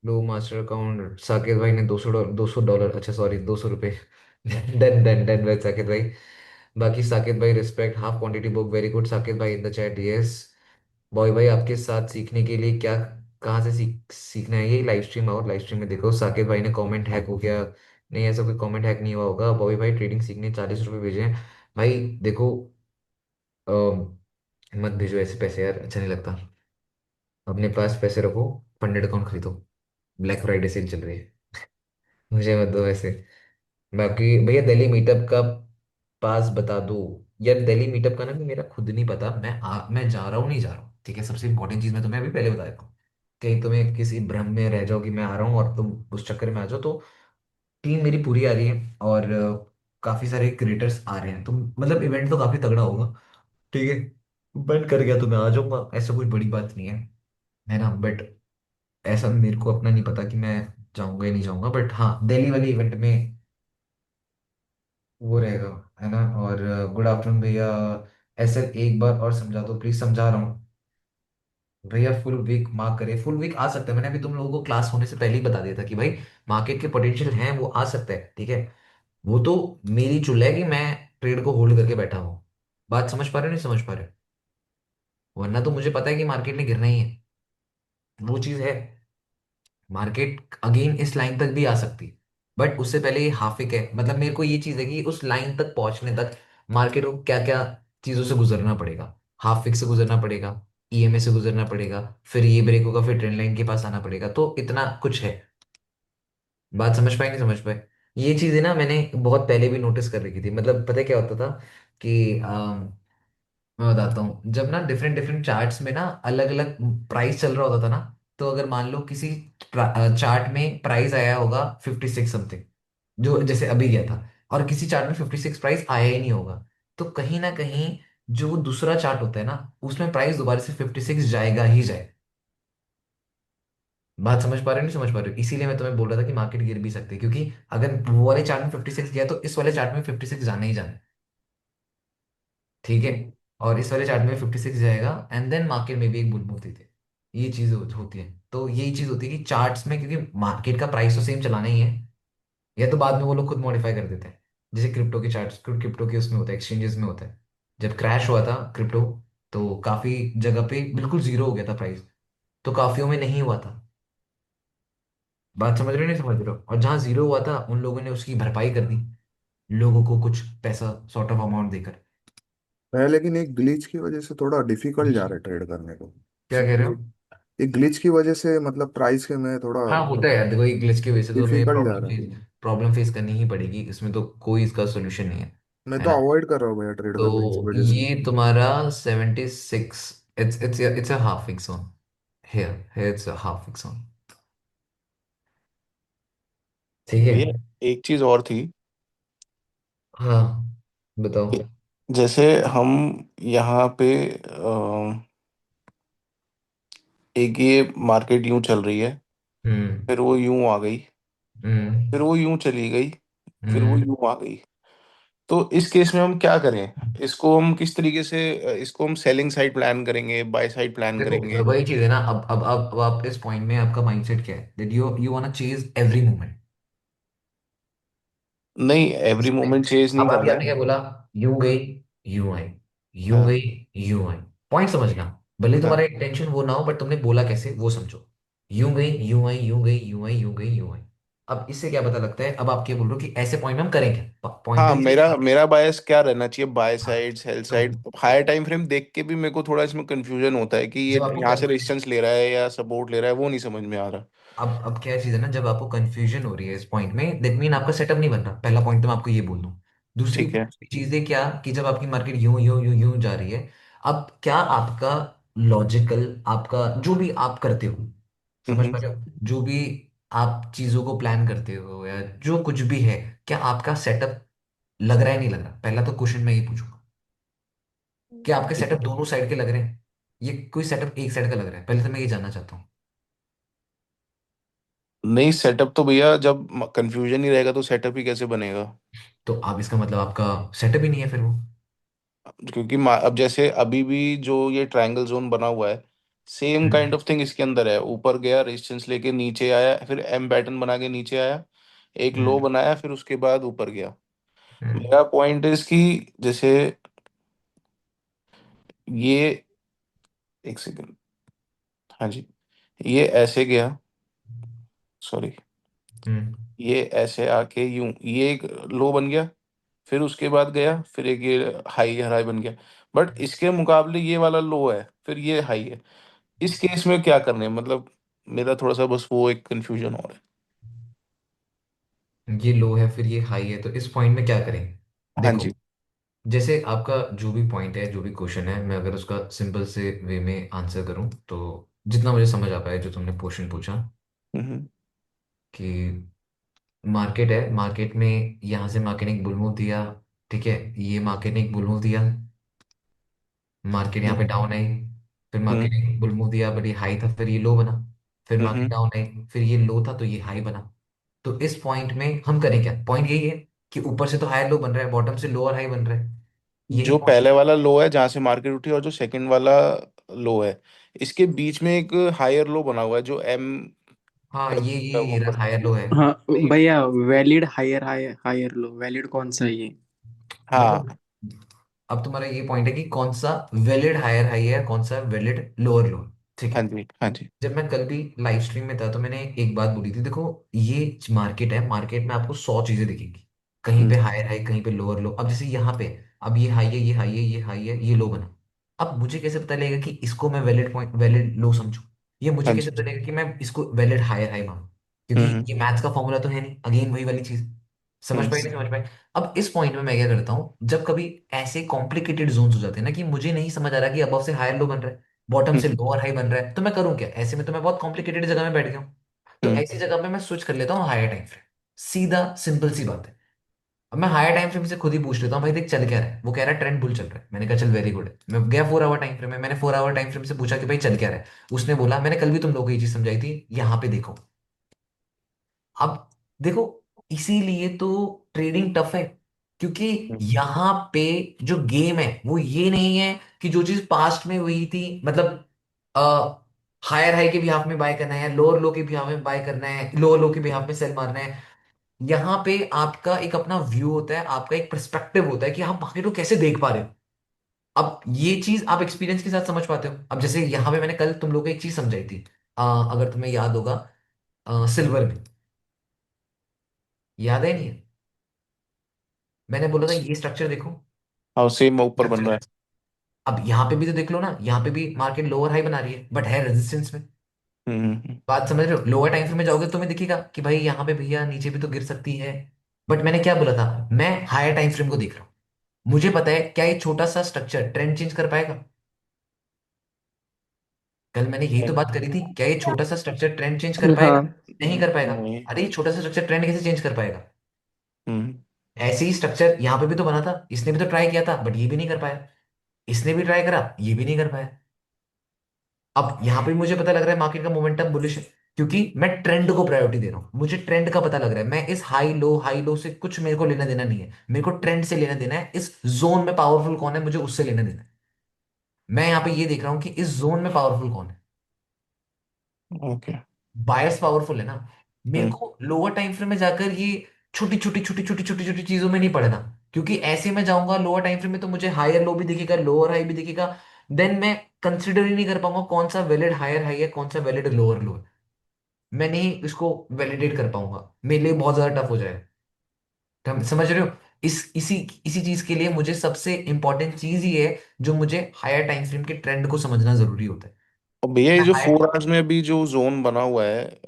low master account. Saket भाई ने $200, $200, अच्छा सॉरी $200। डन डन डन भाई साकेत भाई। बाकी साकेत भाई respect, half quantity book very good Saket भाई in the chat, yes. Boy भाई आपके साथ सीखने के लिए क्या, कहाँ से सीखना है? ये लाइव स्ट्रीम आओ, लाइव स्ट्रीम में देखो। साकेत भाई ने कमेंट हैक हो गया। नहीं, ऐसा कोई कमेंट हैक नहीं हुआ होगा। बॉय भाई ट्रेडिंग सीखने ₹40 भेजे हैं। भाई देखो, मत भेजो ऐसे पैसे यार, अच्छा नहीं लगता। अपने पास पैसे रखो, फंडेड अकाउंट खरीदो, ब्लैक फ्राइडे सेल चल रही है। मुझे मत दो ऐसे। बाकी भैया दिल्ली मीटअप का पास बता दो। यार दिल्ली मीटअप का ना भी मेरा खुद नहीं पता। मैं जा रहा हूँ नहीं जा रहा हूँ, ठीक है। सबसे इंपॉर्टेंट चीज मैं तुम्हें अभी पहले बता देता हूँ। कहीं तुम्हें किसी भ्रम में रह जाओ कि मैं आ रहा हूँ और तुम उस चक्कर में आ जाओ, तो टीम मेरी पूरी आ रही है। और काफी सारे क्रिएटर्स आ रहे हैं, तो मतलब इवेंट तो काफी तगड़ा होगा। ठीक है। बट कर गया तो मैं आ जाऊंगा, ऐसा कोई बड़ी बात नहीं है ना। बट ऐसा मेरे को अपना नहीं पता कि मैं जाऊंगा या नहीं जाऊंगा। बट हाँ, दिल्ली वाले इवेंट में वो रहेगा, है ना। और गुड आफ्टरनून भैया। ऐसे एक बार और समझा दो प्लीज, समझा रहा हूँ भैया। फुल वीक मार्क करे, फुल वीक आ सकता है। मैंने अभी तुम लोगों को क्लास होने से पहले ही बता दिया था कि भाई मार्केट के पोटेंशियल हैं, वो आ सकता है। ठीक है। वो तो मेरी चुल है कि मैं ट्रेड को होल्ड करके बैठा हूँ। बात समझ पा रहे हो नहीं समझ पा रहे हो? वरना तो मुझे पता है कि मार्केट ने गिरना ही है, वो चीज है। मार्केट अगेन इस लाइन तक भी आ सकती, बट उससे पहले ये हाफिक है। मतलब मेरे को ये चीज है कि उस लाइन तक पहुंचने तक मार्केट को क्या क्या चीजों से गुजरना पड़ेगा। हाफिक से गुजरना पड़ेगा, ईएमए से गुजरना पड़ेगा, फिर ये ब्रेक होगा, फिर ट्रेंड लाइन के पास आना पड़ेगा। तो इतना कुछ है। बात समझ पाए नहीं समझ पाए? ये चीजें ना मैंने बहुत पहले भी नोटिस कर रखी थी। मतलब पता है क्या होता था कि मैं बताता हूँ, जब ना डिफरेंट डिफरेंट चार्ट्स में ना अलग अलग प्राइस चल रहा होता था ना, तो अगर मान लो किसी चार्ट में प्राइस आया होगा 56 समथिंग, जो जैसे अभी गया था, और किसी चार्ट में 56 प्राइस आया ही नहीं होगा, तो कहीं ना कहीं जो दूसरा चार्ट होता है ना, उसमें प्राइस दोबारा से 56 जाएगा ही जाए। बात समझ पा रहे हो नहीं समझ पा रहे हो? इसीलिए मैं तुम्हें बोल रहा था कि मार्केट गिर भी सकती है, क्योंकि अगर वो वाले चार्ट में 56 गया तो इस वाले चार्ट में 56 जाना ही जाना है। ठीक है? और इस वाले चार्ट में 56 जाएगा, एंड देन मार्केट में भी एक बुल होती थी। ये चीज होती है। तो यही चीज होती है कि चार्ट्स में, क्योंकि मार्केट का प्राइस तो सेम चलाना ही है, या तो बाद में वो लोग खुद मॉडिफाई कर देते हैं। जैसे क्रिप्टो के चार्ट्स, क्रिप्टो के उसमें होता है, एक्सचेंजेस में होता है। जब क्रैश हुआ था क्रिप्टो, तो काफी जगह पे बिल्कुल जीरो हो गया था प्राइस, तो काफियों में नहीं हुआ था। बात समझ रहे हो नहीं समझ रहे हो? और जहां जीरो हुआ था उन लोगों ने उसकी भरपाई कर दी, लोगों को कुछ पैसा सॉर्ट ऑफ अमाउंट देकर। है, लेकिन एक ग्लिच की वजह से थोड़ा डिफिकल्ट जा रहा है ट्रेड करने को। क्या कह रहे हो? एक ग्लिच की वजह से मतलब प्राइस के में थोड़ा हाँ होता है यार, देखो ये ग्लिच की वजह से तो हमें डिफिकल्ट जा रहा है। प्रॉब्लम फेस करनी ही पड़ेगी, इसमें तो कोई इसका सोल्यूशन नहीं है। मैं है तो ना? अवॉइड कर रहा हूँ भैया ट्रेड करना इस तो वजह से। ये तुम्हारा 76, it's a half fix on. Here it's a half fix on. ठीक है। भैया एक चीज और थी। हाँ बताओ। जैसे हम यहाँ पे एक ये मार्केट यूं चल रही है, हम्म। फिर वो यूं आ गई, हम्म। फिर वो यूं चली गई, फिर वो हम्म। यूं आ गई। तो इस केस में हम क्या करें? इसको हम किस तरीके से इसको हम सेलिंग साइड प्लान करेंगे, बाय साइड प्लान देखो करेंगे? वही चीज है ना। अब आप इस पॉइंट में आपका माइंडसेट क्या है, that you want chase every moment. नहीं, एवरी मोमेंट चेज नहीं अब अभी करना आपने है। क्या बोला? यूं गई, यूं आई, यूं हाँ गई, यूं आई। पॉइंट समझना। भले तुम्हारा हाँ इंटेंशन वो ना हो, बट तुमने बोला कैसे वो समझो। यूं गई, यूं आई, यूं गई, यूं आई, यूं गई, यूं आई। अब इससे क्या पता लगता है? अब आप क्या बोल रहे हो कि ऐसे पॉइंट में हम करें क्या? पॉइंट तो हाँ, ये मेरा चलेगा। मेरा बायस क्या रहना चाहिए, बाय हाँ। साइड सेल तो साइड? हायर टाइम फ्रेम देख के भी मेरे को थोड़ा इसमें कंफ्यूजन होता है कि ये जब आपको यहाँ से रेजिस्टेंस ले रहा है या सपोर्ट ले रहा है, वो नहीं समझ में आ रहा। अब क्या चीज है ना, जब आपको कंफ्यूजन हो रही है इस पॉइंट में, दैट मीन आपका सेटअप नहीं बन रहा। पहला पॉइंट तो मैं आपको ये बोल दूं। दूसरी ठीक है। चीजें क्या, कि जब आपकी मार्केट यूं यूं यूं यूं जा रही है, अब क्या आपका लॉजिकल, आपका जो भी आप करते हो, समझ हम्म। पा रहे हो? जो भी आप चीजों को प्लान करते हो या जो कुछ भी है, क्या आपका सेटअप लग रहा है नहीं लग रहा? पहला तो क्वेश्चन मैं ये पूछूंगा, क्या आपके सेटअप दोनों साइड के लग रहे हैं? ये कोई सेटअप एक साइड का लग रहा है? पहले तो मैं ये जानना चाहता हूँ। नहीं, सेटअप तो भैया जब कंफ्यूजन ही रहेगा तो सेटअप ही कैसे बनेगा? तो अब इसका मतलब आपका सेटअप ही नहीं है फिर वो। क्योंकि अब जैसे अभी भी जो ये ट्रायंगल जोन बना हुआ है, same hmm. Kind of thing इसके अंदर है। ऊपर गया, रेजिस्टेंस लेके नीचे आया, फिर एम पैटर्न बना के नीचे आया, एक लो हम्म। बनाया, फिर उसके बाद ऊपर गया। हम्म। मेरा पॉइंट है इसकी, जैसे ये, एक सेकेंड, हाँ जी, ये ऐसे गया, सॉरी, हम्म। ये ऐसे आके यूं, ये एक लो बन गया, फिर उसके बाद गया, फिर एक ये हाई हाई बन गया। बट इसके मुकाबले ये वाला लो है, फिर ये हाई है। इस केस में क्या करने हैं? मतलब मेरा थोड़ा सा बस वो एक कंफ्यूजन और है। ये लो है, फिर ये हाई है, तो इस पॉइंट में क्या करें? हाँ देखो, जी। जैसे आपका जो भी पॉइंट है, जो भी क्वेश्चन है, मैं अगर उसका सिंपल से वे में आंसर करूं, तो जितना मुझे समझ आ पाया जो तुमने क्वेश्चन पूछा, हम्म कि मार्केट है, मार्केट में यहाँ से मार्केट ने एक बुल मूव दिया। ठीक है? ये मार्केट ने एक बुल मूव दिया, मार्केट यहाँ पे हम्म डाउन आई, फिर मार्केट हम्म ने बुल मूव दिया, बट ये हाई था, फिर ये लो बना, फिर मार्केट हम्म। डाउन आई, फिर ये लो था तो ये हाई बना। तो इस पॉइंट में हम करें क्या? पॉइंट यही है कि ऊपर से तो हाई लो बन रहा है, बॉटम से लो और हाई बन रहा है। यही जो पॉइंट। पहले वाला लो है जहां से मार्केट उठी, और जो सेकंड वाला लो है, इसके बीच में एक हायर लो बना हुआ है जो एम हाँ कर्व है ये ऊपर रहा, से। हायर लो है। हाँ वही। भैया, valid higher higher higher low, valid कौन सा है ये? मतलब हाँ, अब तुम्हारा ये पॉइंट है कि कौन सा वैलिड हायर हाई है, कौन सा वैलिड लोअर लो। ठीक हाँ है। जी, हाँ जी। जब मैं कल भी लाइव स्ट्रीम में था तो मैंने एक बात बोली थी, देखो ये मार्केट है, मार्केट में आपको 100 चीजें दिखेंगी, कहीं पे हम्म। हायर हाई कहीं पे लोअर लो। अब जैसे यहाँ पे, अब ये हाई है, ये हाई है, ये हाई है, ये लो बना। अब मुझे कैसे पता लगेगा कि इसको मैं वैलिड पॉइंट वैलिड लो समझूं, ये मुझे हाँ कैसे जी। पता लगेगा कि मैं इसको वैलिड हायर हाई मानूं, क्योंकि हम्म। ये मैथ्स का फॉर्मूला तो है नहीं, अगेन वही वाली चीज। समझ हम्म। पाई नहीं समझ पाई? अब इस पॉइंट में मैं क्या करता हूँ, जब कभी ऐसे कॉम्प्लिकेटेड जोन्स हो जाते हैं ना कि मुझे नहीं समझ आ रहा कि अबव से हायर लो बन रहा है, बॉटम से हम्म। लोअर हाई बन रहा है, तो मैं करूँ क्या? ऐसे में तो मैं बहुत कॉम्प्लिकेटेड जगह में बैठ गया हूँ। तो हम्म। ऐसी जगह पे मैं स्विच कर लेता हूँ हायर टाइम फ्रेम। सीधा सिंपल सी बात है। अब मैं हायर टाइम फ्रेम से खुद ही पूछ लेता हूँ, भाई देख चल क्या रहा है? वो कह रहा है ट्रेंड बुल चल रहा है। मैंने कहा चल वेरी गुड है। मैं गया 4 आवर टाइम फ्रेम में, मैंने 4 आवर टाइम फ्रेम से पूछा कि भाई चल क्या रहा है? उसने बोला, मैंने कल भी तुम लोगों को ये चीज समझाई थी, यहाँ पे देखो। अब देखो, इसीलिए तो ट्रेडिंग टफ है, क्योंकि हम्म। यहाँ पे जो गेम है वो ये नहीं है कि जो चीज पास्ट में हुई थी, मतलब हायर हाई के बिहाफ में बाय करना है, लोअर लो के बिहाफ में बाय करना है, लोअर लो के बिहाफ में सेल मारना है। यहाँ पे आपका एक अपना व्यू होता है, आपका एक पर्सपेक्टिव होता है कि आप मार्केट को कैसे देख पा रहे हो। अब ये चीज आप एक्सपीरियंस के साथ समझ पाते हो। अब जैसे यहाँ पे मैंने कल तुम लोगों को एक चीज समझाई थी, अगर तुम्हें याद होगा, सिल्वर में, याद है नहीं? मैंने बोला था ये स्ट्रक्चर देखो, हाँ, सेम ऊपर बन रहा स्ट्रक्चर। है। अब यहाँ पे भी तो देख लो ना, यहाँ पे भी मार्केट लोअर हाई बना रही है बट है रेजिस्टेंस में। बात समझ रहे हो? लोअर टाइम फ्रेम में जाओगे तो तुम्हें दिखेगा कि भाई यहाँ पे भैया नीचे भी तो गिर सकती है। बट मैंने क्या बोला था, मैं हायर टाइम फ्रेम को देख रहा हूँ। मुझे पता है क्या ये छोटा सा स्ट्रक्चर ट्रेंड चेंज कर पाएगा? कल मैंने यही तो बात करी थी, क्या ये छोटा सा स्ट्रक्चर ट्रेंड चेंज कर पाएगा? हाँ। नहीं कर पाएगा। नहीं। अरे ये छोटा सा स्ट्रक्चर ट्रेंड कैसे चेंज कर पाएगा? हम्म। ऐसे ही स्ट्रक्चर यहाँ पे भी तो बना था, इसने भी तो ट्राई किया था बट ये भी नहीं कर पाया। इसने भी ट्राई करा, ये भी नहीं कर पाया। अब यहाँ पे मुझे पता लग रहा है मार्केट का मोमेंटम बुलिश है, क्योंकि मैं ट्रेंड को प्रायोरिटी दे रहा हूँ। मुझे ट्रेंड का पता लग रहा है, मैं इस हाई लो से कुछ मेरे को लेना देना नहीं है, मेरे को ट्रेंड से लेना देना है। इस जोन में पावरफुल कौन है, मुझे उससे लेना देना है। मैं यहाँ पे ये देख रहा हूँ कि इस जोन में पावरफुल कौन है। ओके। बायस पावरफुल है ना। मेरे हम्म। को लोअर टाइम फ्रेम में जाकर ये छोटी छोटी चीजों में नहीं पड़ना, क्योंकि ऐसे में जाऊंगा लोअर टाइम फ्रेम में तो मुझे हायर लो भी दिखेगा, लोअर हाई भी दिखेगा। देन मैं कंसिडर ही नहीं कर पाऊंगा कौन सा वैलिड हायर हाई है, कौन सा वैलिड लोअर लो है। मैं नहीं इसको वैलिडेट कर पाऊंगा, मेरे लिए बहुत ज्यादा टफ हो जाएगा। समझ रहे हो? इसी इसी चीज के लिए मुझे सबसे इंपॉर्टेंट चीज ये है, जो मुझे हायर टाइम फ्रेम के ट्रेंड को समझना जरूरी होता है। और भैया, ये मैं जो हायर 4 आवर्स में अभी जो जोन बना हुआ है,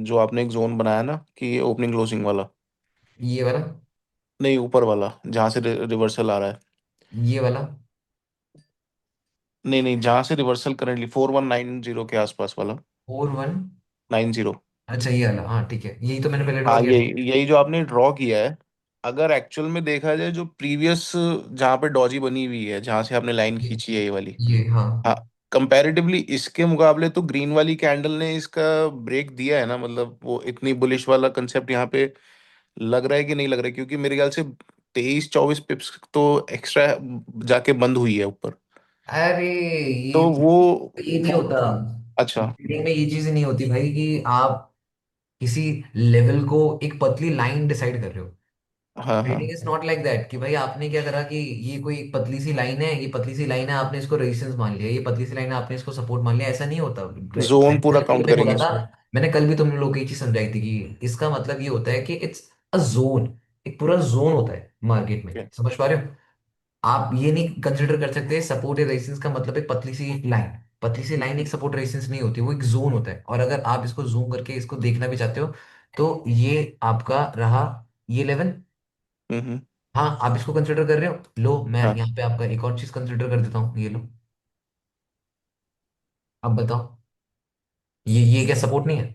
जो आपने एक जोन बनाया ना कि ओपनिंग क्लोजिंग वाला। ये वाला, नहीं, ऊपर वाला जहाँ से रिवर्सल आ रहा है। ये वाला नहीं नहीं, जहाँ से रिवर्सल करेंटली 4190 के आसपास वाला। 4-1। 90। अच्छा ये वाला, हाँ ठीक है, यही तो मैंने पहले ड्रॉ हाँ, किया था। यही यही जो आपने ड्रॉ किया है। अगर एक्चुअल में देखा जाए, जो प्रीवियस जहाँ पे डॉजी बनी हुई है, जहाँ से आपने लाइन ये खींची है, ये वाली। ये हाँ। हाँ। कंपैरेटिवली इसके मुकाबले तो ग्रीन वाली कैंडल ने इसका ब्रेक दिया है ना, मतलब वो इतनी बुलिश वाला कंसेप्ट यहाँ पे लग रहा है कि नहीं लग रहा है? क्योंकि मेरे ख्याल से 23-24 पिप्स तो एक्स्ट्रा जाके बंद हुई है ऊपर। अरे तो ये नहीं होता। अच्छा। ट्रेडिंग में ये चीज नहीं होती भाई कि आप किसी लेवल को, एक पतली लाइन डिसाइड कर रहे हो। हाँ, हाँ। Trading is not like that कि भाई आपने क्या करा कि ये कोई एक पतली सी लाइन है, ये पतली सी लाइन है, आपने इसको रेजिस्टेंस मान लिया, ये पतली सी लाइन है, आपने इसको सपोर्ट मान लिया। ऐसा नहीं होता। जोन पूरा मैंने कल काउंट भी बोला करेंगे था, इसमें। मैंने कल भी तुम लोग को ये चीज समझाई थी कि इसका मतलब ये होता है कि इट्स अ जोन, एक पूरा जोन होता है मार्केट में। Okay. समझ पा रहे हो? आप ये नहीं कंसिडर कर सकते सपोर्ट या रेजिस्टेंस का मतलब एक पतली सी लाइन। पतली सी लाइन एक सपोर्ट रेजिस्टेंस नहीं होती, वो एक जोन होता है। और अगर आप इसको जूम करके इसको देखना भी चाहते हो, तो ये आपका रहा, ये लेवल। हम्म। हाँ आप इसको कंसिडर कर रहे हो, लो मैं हाँ, यहाँ पे आपका एक और चीज कंसिडर कर देता हूँ, ये लो। अब बताओ, ये क्या सपोर्ट नहीं है?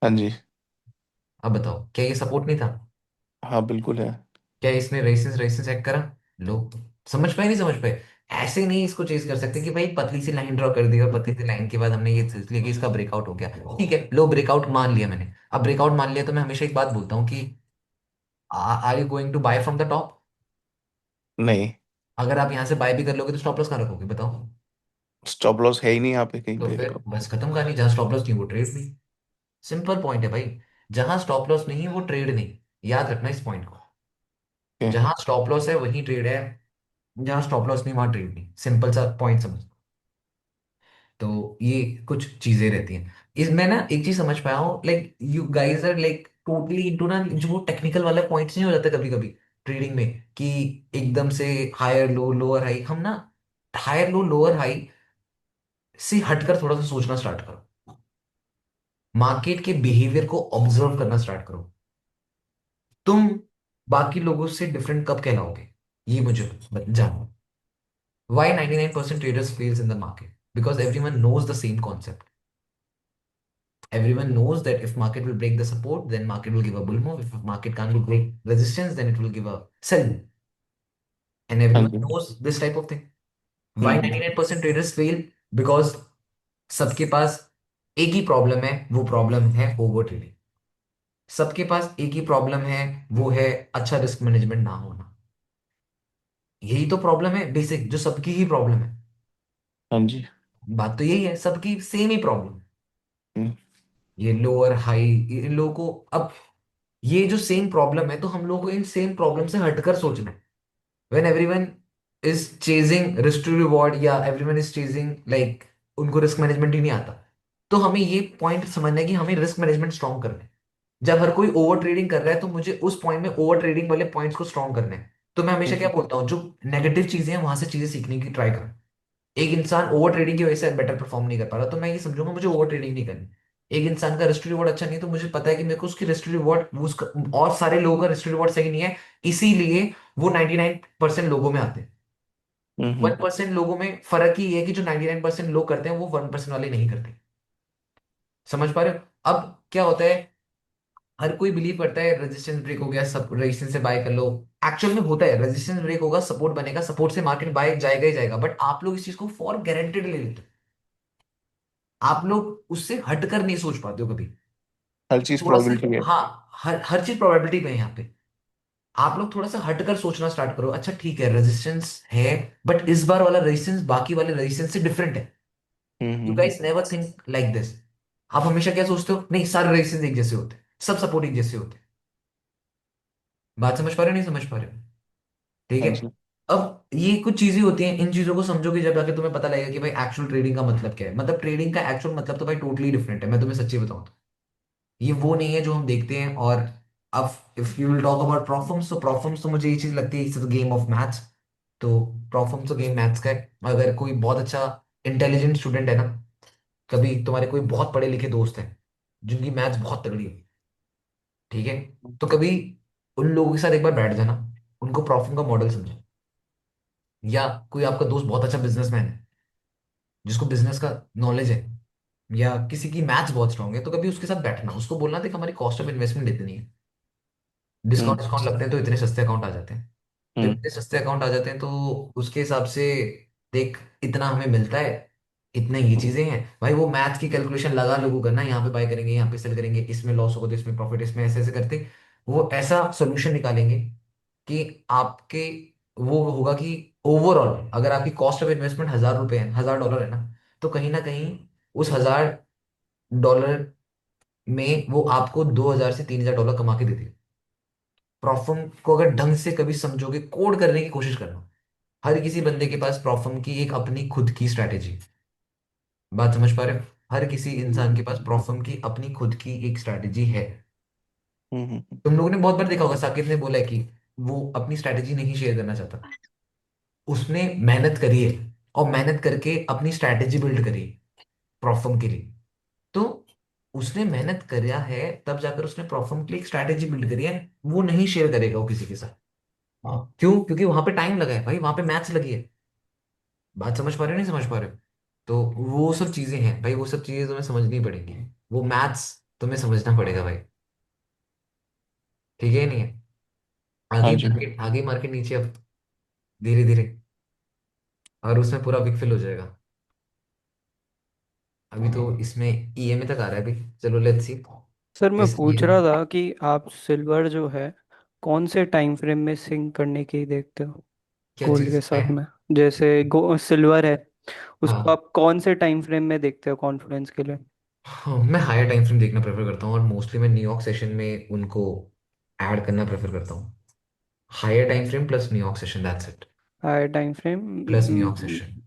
हाँ जी। अब बताओ, क्या ये सपोर्ट नहीं था? हाँ, बिल्कुल है। क्या इसने रेजिस्टेंस रेजिस्टेंस एक्ट करा? लो। समझ पाए नहीं समझ पाए? ऐसे नहीं इसको चेज कर सकते कि भाई पतली सी लाइन ड्रॉ कर दी और पतली सी लाइन के बाद हमने ये सोच लिया कि इसका ब्रेकआउट हो गया। ठीक है, लो ब्रेकआउट मान लिया मैंने। अब ब्रेकआउट मान लिया तो मैं हमेशा एक बात बोलता हूँ कि are you going to buy from the top? नहीं, अगर आप यहाँ से बाय भी कर लोगे तो स्टॉप लॉस कहाँ रखोगे बताओ? स्टॉप लॉस है ही नहीं यहाँ पे कहीं तो पे। फिर बस खत्म कहानी, जहाँ स्टॉप लॉस नहीं वो ट्रेड नहीं। सिंपल पॉइंट है भाई। जहां स्टॉप लॉस नहीं वो ट्रेड नहीं। याद रखना इस पॉइंट को। ओके। जहां स्टॉप लॉस है वहीं ट्रेड है। जहाँ स्टॉप लॉस नहीं वहां ट्रेड नहीं, सिंपल सा पॉइंट समझ। तो ये कुछ चीजें रहती हैं। इसमें ना एक चीज समझ पाया हूँ, like you guys are like totally into ना, जो वो टेक्निकल वाले पॉइंट्स नहीं हो जाते कभी कभी ट्रेडिंग में, कि एकदम से हायर लो लोअर हाई, हम ना हायर लो लोअर हाई से हटकर थोड़ा सा सोचना स्टार्ट करो, मार्केट के बिहेवियर को ऑब्जर्व करना स्टार्ट करो। तुम बाकी लोगों से डिफरेंट कब कहलाओगे, ये मुझे जानो। Why 99% traders fails in the market? Because everyone knows the same concept. Everyone knows that if market will break the support, then market will give a bull move. If market can't break resistance, then it will give a sell move. And हाँ everyone ji. knows this type of thing. Why hmm. 99% traders fail? Because सबके पास एक ही problem है, वो problem है over trading. सबके पास एक ही problem है, वो है अच्छा रिस्क मैनेजमेंट ना होना। यही तो प्रॉब्लम है बेसिक, जो सबकी ही प्रॉब्लम है। हाँ जी। बात तो यही है, सबकी सेम ही प्रॉब्लम। हम्म। ये लोअर हाई, इन लोगों को अब ये जो सेम प्रॉब्लम है, तो हम लोगों को इन सेम प्रॉब्लम से हटकर सोचना है। When everyone is chasing risk to reward, या एवरीवन इज चेजिंग लाइक उनको रिस्क मैनेजमेंट ही नहीं आता, तो हमें ये पॉइंट समझना है कि हमें रिस्क मैनेजमेंट स्ट्रॉन्ग करना है। जब हर कोई ओवर ट्रेडिंग कर रहा है, तो मुझे उस पॉइंट में ओवर ट्रेडिंग वाले पॉइंट्स को स्ट्रॉन्ग करना है। तो मैं हमेशा क्या हम्म। बोलता हूँ, जो नेगेटिव चीजें हैं वहां से चीजें सीखने की ट्राई करो। एक इंसान ओवर ट्रेडिंग की वजह से बेटर परफॉर्म नहीं कर पा रहा, तो मैं ये समझूंगा मुझे ओवर ट्रेडिंग नहीं करनी। एक इंसान का रिस्क रिवॉर्ड अच्छा नहीं है, तो मुझे पता है कि मेरे को उसकी रिस्क रिवॉर्ड उसका और सारे लोगों का रिस्क रिवॉर्ड सही नहीं है, इसीलिए वो 99% लोगों में आते हैं। हम्म। 1% लोगों में फर्क ही है कि जो 99% लोग करते हैं वो 1% वाले नहीं करते। समझ पा रहे हो? अब क्या होता है, हर कोई बिलीव करता है रेजिस्टेंस ब्रेक हो गया, सब रेजिस्टेंस से बाय कर लो। एक्चुअल में होता है रेजिस्टेंस ब्रेक होगा, सपोर्ट बनेगा, सपोर्ट से मार्केट बाय जाएगा ही जाएगा, बट आप लोग इस चीज को फॉर गारंटेड ले लेते हो। आप लोग उससे हटकर नहीं सोच पाते हो कभी। हर चीज थोड़ा सा, प्रोबेबिलिटी है। हाँ, हर चीज प्रोबेबिलिटी पे है यहाँ पे। आप लोग थोड़ा सा हटकर सोचना स्टार्ट करो, अच्छा ठीक है रेजिस्टेंस है, बट इस बार वाला रेजिस्टेंस बाकी वाले रेजिस्टेंस से डिफरेंट है। You hmm. Guys never think like this. आप हमेशा क्या सोचते हो, नहीं सारे रेजिस्टेंस एक जैसे होते हैं, सब सपोर्ट एक जैसे होते हैं। बात समझ पा रहे हो, नहीं समझ पा रहे हो? ठीक हाँ है। जी। अब ये कुछ चीजें होती हैं, इन चीजों को समझोगे जब जाके तुम्हें पता लगेगा कि भाई एक्चुअल ट्रेडिंग का मतलब क्या है। मतलब ट्रेडिंग का एक्चुअल मतलब तो भाई टोटली डिफरेंट है, मैं तुम्हें सच्ची बताऊं तो। ये वो नहीं है जो हम देखते हैं। और अब if you will talk about profits, तो प्रॉफिट्स तो मुझे ये चीज लगती है इट्स गेम ऑफ मैथ्स। तो प्रॉफिट्स तो गेम मैथ्स का है। अगर कोई बहुत अच्छा इंटेलिजेंट स्टूडेंट है ना, कभी तुम्हारे कोई बहुत पढ़े लिखे दोस्त हैं जिनकी मैथ्स बहुत तगड़ी है, ठीक है, तो कभी उन लोगों के साथ एक बार बैठ जाना, उनको प्रॉफिट का मॉडल समझो। या कोई आपका दोस्त बहुत अच्छा बिजनेसमैन है, जिसको बिजनेस का नॉलेज है, या किसी की मैथ्स बहुत स्ट्रांग है, तो कभी उसके साथ बैठना, उसको बोलना देख हमारी कॉस्ट ऑफ इन्वेस्टमेंट इतनी है, डिस्काउंट हम्म। डिस्काउंट लगते हैं तो इतने सस्ते अकाउंट आ जाते हैं। जब हम्म। इतने सस्ते अकाउंट आ जाते हैं, तो उसके हिसाब से देख इतना हमें मिलता है, इतने ये चीजें हैं भाई। वो मैथ्स की कैलकुलेशन लगा लोगों करना, यहाँ पे बाय करेंगे, यहाँ पे सेल करेंगे, इसमें लॉस होगा तो इसमें प्रॉफिट, इसमें ऐसे ऐसे करते वो ऐसा सोल्यूशन निकालेंगे कि आपके वो होगा कि ओवरऑल अगर आपकी कॉस्ट ऑफ इन्वेस्टमेंट 1,000 रुपए है, $1,000 है ना, तो कहीं उस $1,000 में वो आपको 2,000 से 3,000 डॉलर कमा के दे देगा। प्रॉफर्म को अगर ढंग से कभी समझोगे, कोड करने की कोशिश करना। हर किसी बंदे के पास प्रॉफर्म की एक अपनी खुद की स्ट्रैटेजी। बात समझ पा रहे हो? हर किसी इंसान के पास प्रॉफर्म की अपनी खुद की एक स्ट्रैटेजी है। हम्म। तुम लोगों ने बहुत बार देखा होगा, साकिब ने बोला है कि वो अपनी स्ट्रैटेजी नहीं शेयर करना चाहता। उसने मेहनत करी है, और मेहनत करके अपनी स्ट्रैटेजी बिल्ड करी है प्रॉफर्म के लिए। तो उसने मेहनत करा है, तब जाकर उसने प्रॉफर्म के लिए एक स्ट्रैटेजी बिल्ड करी है। वो नहीं शेयर करेगा वो किसी के साथ। हाँ, क्यों? क्योंकि वहां पे टाइम लगा है भाई, वहां पे मैथ्स लगी है। बात समझ पा रहे हो, नहीं समझ पा रहे हो? तो वो सब चीजें हैं भाई, वो सब चीजें तुम्हें समझनी पड़ेंगी। वो मैथ्स तुम्हें समझना पड़ेगा भाई। ठीक है, नहीं है? हाँ जी। आगे मार्केट नीचे अब धीरे धीरे, और उसमें पूरा बिग फिल हो जाएगा। अभी तो इसमें ईएमए तक आ रहा है अभी। चलो लेट्स सी। सर मैं इस पूछ रहा था कि आप सिल्वर जो है कौन से टाइम फ्रेम में सिंक करने की देखते हो क्या गोल्ड चीज के है? साथ में? जैसे सिल्वर है, उसको हाँ, आप कौन से टाइम फ्रेम में देखते हो कॉन्फिडेंस के लिए? हाँ, मैं हायर टाइम फ्रेम देखना प्रेफर करता हूँ, और मोस्टली मैं न्यूयॉर्क सेशन में उनको ऐड करना प्रेफर करता हूँ। Higher time frame plus New York session, that's it. Higher time frame, plus New York session.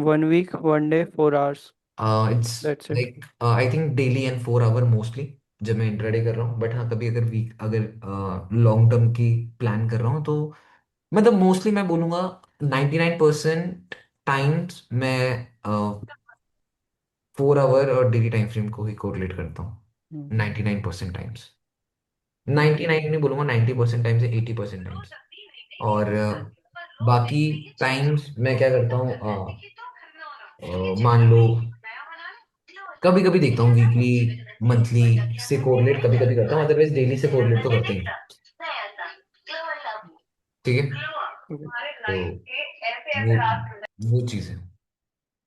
1 week 1 day 4 hours, it's that's it. Like I think daily and 4 hour mostly जब मैं intraday कर रहा हूँ। बट हाँ, कभी अगर वीक अगर लॉन्ग टर्म की प्लान कर रहा हूँ तो मतलब मोस्टली मैं बोलूँगा 99% टाइम्स मैं 4 आवर और डेली टाइम फ्रेम को ही कोरिलेट करता हूँ। हम्म, 99% टाइम्स, 99 नहीं बोलूंगा, 90% टाइम्स या 80% टाइम्स। और बाकी टाइम्स मैं क्या करता हूँ, मान लो कभी कभी देखता हूँ वीकली मंथली से कोरिलेट कभी कभी करता हूँ, अदरवाइज डेली से कोरिलेट तो करते ही नहीं। ठीक है। okay. तो वो वो चीज़ है।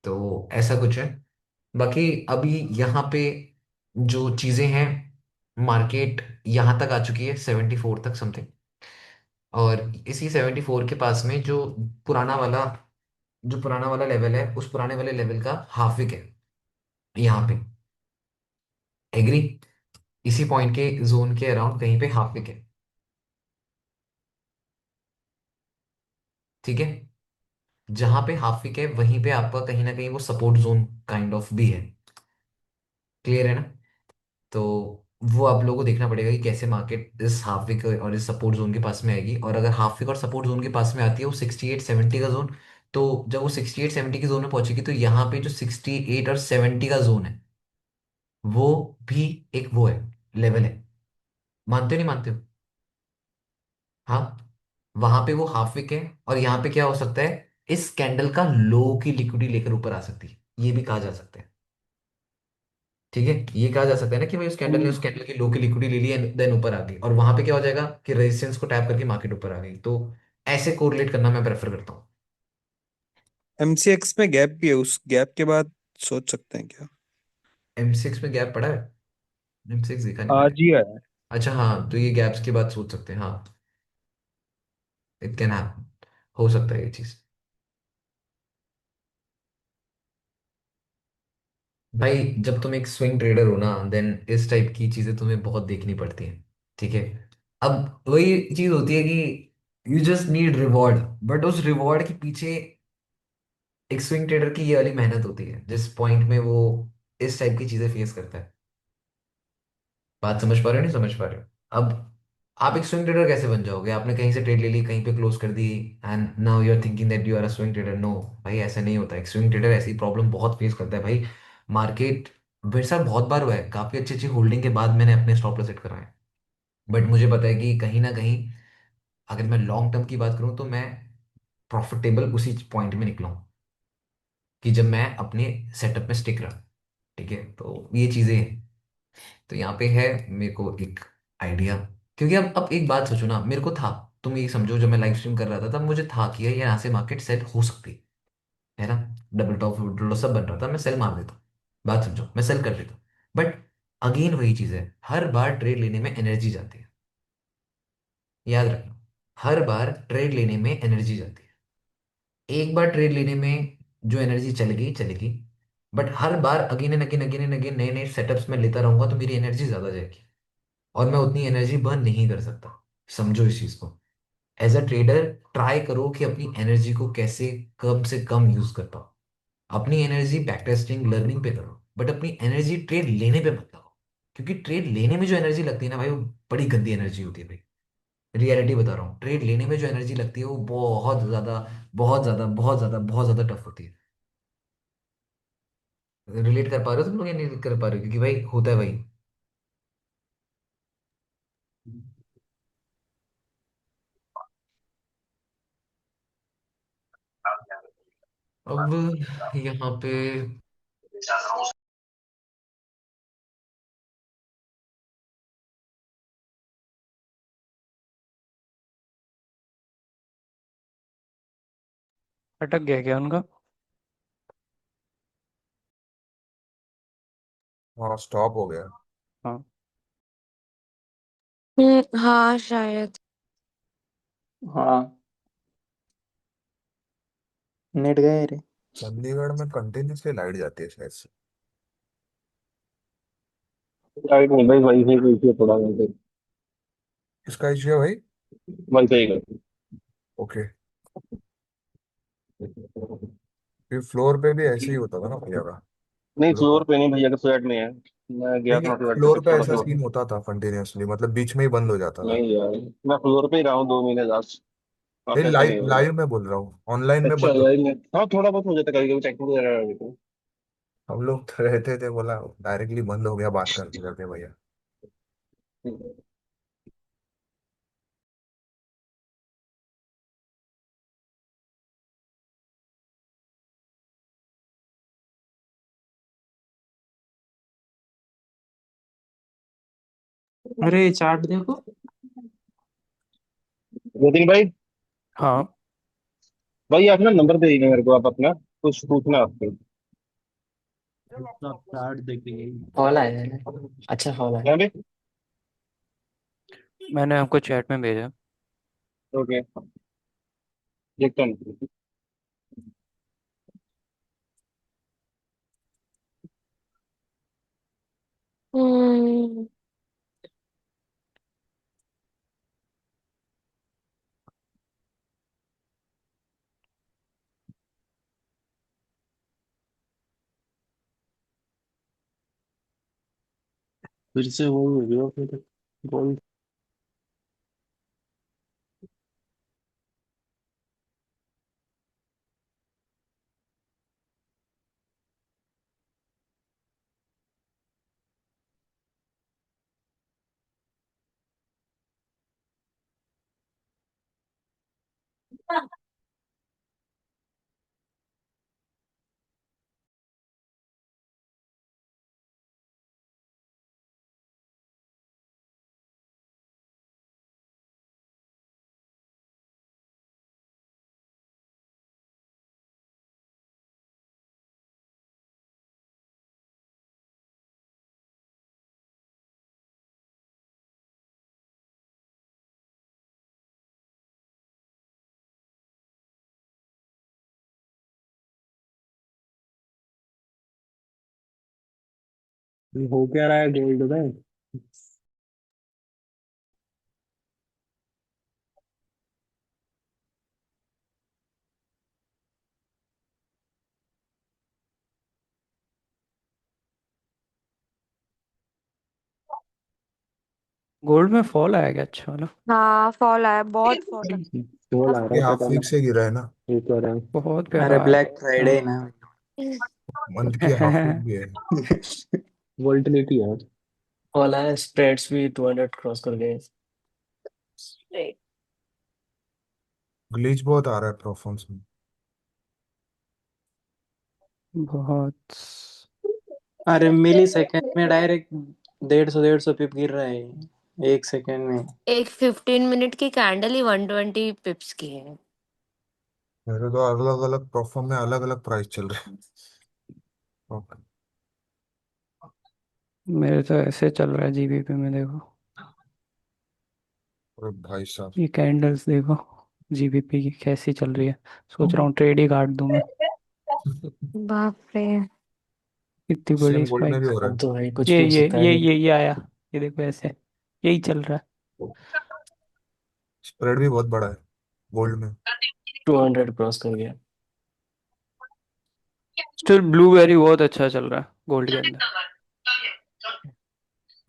तो ऐसा कुछ है। बाकी अभी यहाँ पे जो चीज़ें हैं, मार्केट यहाँ तक आ चुकी है 74 तक समथिंग। और इसी 74 के पास में जो पुराना वाला लेवल है, उस पुराने वाले लेवल का हाफ विक है यहाँ पे। एग्री? इसी पॉइंट के जोन के अराउंड कहीं पे हाफ विक है। ठीक है। जहां पे हाफ विक है वहीं पे आपका कहीं ना कहीं वो सपोर्ट जोन काइंड ऑफ भी है। क्लियर है ना? तो वो आप लोगों को देखना पड़ेगा कि कैसे मार्केट इस हाफ विक और इस सपोर्ट जोन के पास में आएगी। और अगर हाफ विक और सपोर्ट जोन के पास में आती है वो 68-70 का जोन, तो जब वो 68-70 की जोन में पहुंचेगी तो यहाँ पे जो 68 और 70 का जोन है वो भी एक वो है, लेवल है। मानते हो नहीं मानते हो? हाँ। वहां पे वो हाफ विक है और यहाँ पे क्या हो सकता है, इस कैंडल का लो की लिक्विडिटी लेकर ऊपर आ सकती है, ये भी कहा जा सकता है। ठीक है। ये कहा जा सकता है ना कि भाई उस कैंडल ने उस कैंडल की लो की लिक्विडिटी ले ली एंड देन ऊपर आ गई, और वहां पे क्या हो जाएगा कि रेजिस्टेंस को टैप करके मार्केट ऊपर आ गई। तो ऐसे कोरिलेट करना मैं प्रेफर करता हूँ। MCX में गैप भी है, उस गैप के बाद सोच सकते हैं क्या? M6 में गैप पड़ा है? M6 देखा नहीं आज मैंने। ही आया है। अच्छा हाँ, तो ये गैप्स की बात सोच सकते हैं, हाँ। इट कैन हैपन, हो सकता है ये चीज। भाई जब तुम एक स्विंग ट्रेडर हो ना, देन इस टाइप की चीजें तुम्हें बहुत देखनी पड़ती हैं। ठीक है। अब वही चीज होती है कि you just need reward, but उस रिवॉर्ड के पीछे एक स्विंग ट्रेडर की ये वाली मेहनत होती है जिस पॉइंट में वो इस टाइप की चीजें फेस करता है। बात समझ पा रहे हो नहीं समझ पा रहे हो? अब आप एक स्विंग ट्रेडर कैसे बन जाओगे? आपने कहीं से ट्रेड ले ली, कहीं पे क्लोज कर दी, and now you are thinking that you are a swing trader. No भाई, ऐसा नहीं होता। एक स्विंग ट्रेडर ऐसी प्रॉब्लम बहुत फेस करता है भाई। मार्केट मेरे साथ बहुत बार हुआ है, काफी अच्छी अच्छी होल्डिंग के बाद मैंने अपने स्टॉप लॉस सेट कराए। बट मुझे पता है कि कहीं ना कहीं अगर मैं लॉन्ग टर्म की बात करूं तो मैं प्रॉफिटेबल उसी पॉइंट में निकला हूं कि जब मैं अपने सेटअप में स्टिक रहा। ठीक है। तो ये चीजें हैं। तो यहाँ पे है मेरे को एक आइडिया। क्योंकि अब एक बात सोचो ना, मेरे को था, तुम ये समझो जब मैं लाइव स्ट्रीम कर रहा था तब मुझे था कि यार यहाँ से मार्केट सेल हो सकती है ना। डबल टॉप डबल सब बन रहा था, मैं सेल मार देता। बात समझो, मैं सेल कर देता। बट अगेन वही चीज है, हर बार ट्रेड लेने में एनर्जी जाती है। याद रखना, हर बार ट्रेड लेने में एनर्जी जाती है। एक बार ट्रेड लेने में जो एनर्जी चलेगी चलेगी, but her bar again and again again and again नए नए सेटअप्स में लेता रहूंगा तो मेरी एनर्जी ज्यादा जाएगी और मैं उतनी एनर्जी बर्न नहीं कर सकता। समझो इस चीज को। एज अ ट्रेडर ट्राई करो कि अपनी एनर्जी को कैसे कम से कम यूज कर पाओ। अपनी एनर्जी बैक टेस्टिंग लर्निंग पे करो, बट अपनी एनर्जी ट्रेड लेने पे मत लगाओ। क्योंकि ट्रेड लेने में जो एनर्जी लगती है ना भाई, वो बड़ी गंदी एनर्जी होती है भाई। रियलिटी बता रहा हूँ, ट्रेड लेने में जो एनर्जी लगती है वो बहुत ज्यादा बहुत ज्यादा बहुत ज्यादा बहुत ज्यादा टफ होती है। रिलेट कर पा रहे हो तुम लोग या नहीं कर पा रहे हो? क्योंकि भाई होता है भाई। अब यहाँ पे अटक गया क्या उनका? हाँ, स्टॉप हो गया। हाँ। हाँ शायद। हाँ, नेट गए रे। चंडीगढ़ में कंटिन्यूसली लाइट जाती है शायद से। लाइट नहीं भाई, वाईफाई का इशू है थोड़ा वहाँ पे। किसका इश्यू है भाई? वाईफाई का। ओके। फिर फ्लोर पे भी ऐसे ही होता था ना भैया का। नहीं फ्लोर फ्लोर पे नहीं भैया, का फ्लैट में है। मैं गया नहीं था नहीं, फ्लैट पे फ्लोर पे छोटा ऐसा फ्लोर। सीन होता था कंटिन्यूअसली, मतलब बीच में ही बंद हो जाता था। नहीं यार, मैं फ्लोर पे ही रहा हूँ 2 महीने लास्ट। हाँ, नहीं, ऐसा नहीं लाइव होगा। लाइव में बोल रहा हूँ, ऑनलाइन में अच्छा बंद हो। यार हाँ थोड़ा बहुत हो जाता है, कभी कभी टेक्निकल एरर आ जाता है। हम लोग तो रहते थे, बोला डायरेक्टली बंद हो गया बात करते करते भैया। अरे चार्ट देखो। नितिन भाई, हाँ। भाई आप ना नंबर दे दीजिए मेरे को, आप अपना कुछ पूछना आपको। आप चार्ट देखेंगे। कॉल आया है ना? अच्छा कॉल आया। क्या भाई? मैंने आपको चैट में भेजा। ओके, देखता हूँ। हम्म। फिर से वो हो गया फिर गोल्ड। हो क्या रहा है गोल्ड में? गोल्ड में फॉल आया क्या अच्छा वाला? हाँ फॉल आया, बहुत फॉल आया। गोल्ड आ रहा ये है हाफ पता वीक से गिरा है ना। नहीं। एक और है। बहुत प्यारा अरे आया। ब्लैक फ्राइडे ना। मंथ की हाफ वीक भी है। वोल्टिलिटी है। कॉल आया, स्प्रेड्स भी 200 क्रॉस कर गए। ग्लिच बहुत आ रहा है परफॉर्मेंस में। बहुत। अरे मिली सेकंड में डायरेक्ट 150 पिप गिर रहा है 1 सेकंड में। एक 15 मिनट की कैंडल ही 120 पिप्स की है। मेरे तो अलग अलग प्लेटफॉर्म में अलग अलग प्राइस चल रहे हैं। ओके। मेरे तो ऐसे चल रहा है जीबीपी में देखो। अरे भाई साहब। ये कैंडल्स देखो, जीबीपी की कैसी चल रही है। सोच रहा हूँ ट्रेड ही काट दूं मैं। बाप रे। इतनी बड़ी सेम गोल्ड में भी स्पाइक। हो रहा अब है। तो भाई कुछ ये भी हो ये सकता ये है। ये ये आया। ये देखो ऐसे, यही चल रहा है। स्प्रेड भी बहुत बड़ा है गोल्ड में। 200 क्रॉस कर गया। स्टिल ब्लूबेरी बहुत अच्छा चल रहा है गोल्ड के अंदर।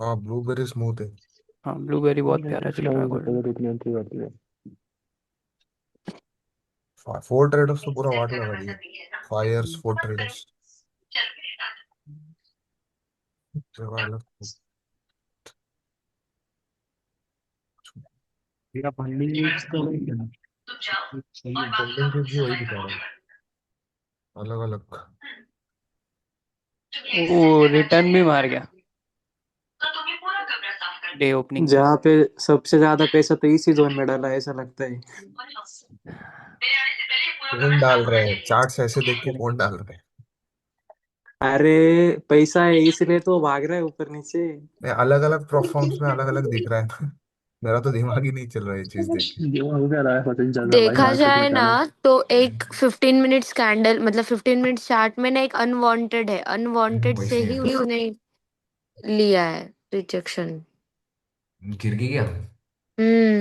हाँ, ब्लूबेरी स्मूथ है। हाँ ब्लूबेरी बहुत प्यारा चल रहा है डाउन गोल्ड में। करते कितनी एंट्री करती है? फोर ट्रेडर्स तो पूरा वाट लगा दिया। फायर्स, फोर ट्रेडर्स जगह अलग। या फंडिंग यूज तो नहीं है। सही है। फंडिंग भी वही दिखा रहा है, अलग अलग। वो रिटर्न भी मार गया डे ओपनिंग पे। जहाँ पे सबसे ज्यादा पैसा तो इसी जोन में डाला है ऐसा लगता है। कौन डाल रहा है चार्ट्स ऐसे देख के, कौन डाल रहा है? अरे पैसा है इसलिए तो भाग रहा है ऊपर नीचे। अलग अलग प्लेटफॉर्म्स में अलग अलग दिख रहा है ना। मेरा तो दिमाग ही नहीं चल रहा है ये चीज देख के। ये हो क्या रहा है पता नहीं चल रहा भाई, देखा मार्केट में जाए ना चलो। तो एक 15 मिनट्स कैंडल मतलब 15 मिनट्स चार्ट में ना एक अनवांटेड है, अनवांटेड वही से सीन ही है। उसने लिया है रिजेक्शन। गिर गई क्या?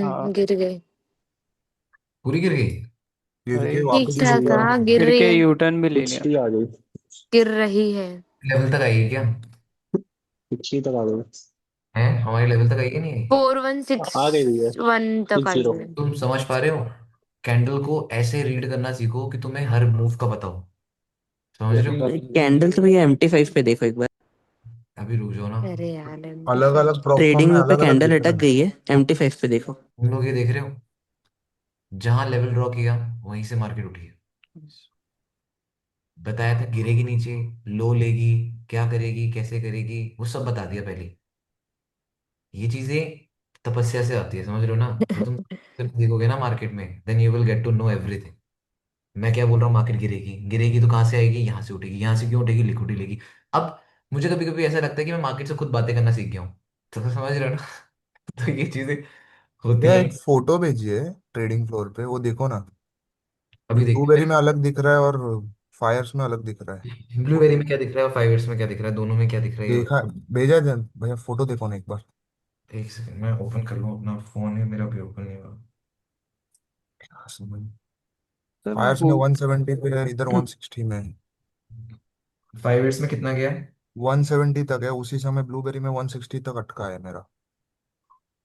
हाँ गिर गए। पूरी गिर गई? गिर भाई के ठीक वापस अच्छी ठाक, गई है। हाँ गिर फिर रही के है। यू टर्न भी ले लिया। सिक्सटी आ गई। गिर रही है। लेवल तक आई है क्या? 60 तक आ गई। है हमारे लेवल तक आई है नहीं आई? 4161 आ गई भैया। तक आई 60। है। तुम समझ पा रहे हो? कैंडल को ऐसे रीड करना सीखो कि तुम्हें हर मूव का पता हो। समझ रहे हो? कैंडल तो भैया MT5 पे देखो एक बार। अभी रुक जाओ ना। अरे यार अलग MT5। अलग प्रॉप फॉर्म ट्रेडिंग में व्यू पे अलग अलग कैंडल दिख अटक रहा है। गई है, MT5 पे देखो। तुम लोग ये देख रहे हो, जहां लेवल ड्रॉ किया वहीं से मार्केट उठी है। बताया था गिरेगी नीचे, लो लेगी, क्या करेगी कैसे करेगी, वो सब बता दिया पहले। ये चीजें तपस्या से आती है, समझ रहे हो ना? तो तुम देखोगे ना मार्केट में, then you will get to know everything. मैं क्या बोल रहा हूँ, मार्केट गिरेगी, गिरेगी तो कहाँ से आएगी? यहाँ से उठेगी, यहाँ से क्यों उठेगी? लिक्विडिटी लेगी। अब मुझे कभी कभी ऐसा लगता है कि मैं मार्केट से खुद बातें करना सीख गया हूँ। तो समझ रहे हो ना? तो ये चीजें होती भैया हैं। एक फोटो भेजी है ट्रेडिंग फ्लोर पे, वो देखो ना। अभी देखते ब्लूबेरी में हैं। अलग दिख रहा है और फायर्स में अलग दिख रहा है। ब्लूबेरी में क्या दिख रहा है और 5 में क्या दिख रहा है? दोनों में क्या दिख रहा है ये देखा, भेजा जन भैया, फोटो देखो ना एक बार। एक सेकंड मैं ओपन कर लूँ, अपना फोन है मेरा भी ओपन नहीं हुआ। क्या समझ। सर मैं फायर्स में पूछ 170 पे है, इधर 160 में है। 5 में कितना गया है? 170 तक है, उसी समय ब्लूबेरी में 160 तक अटका है मेरा,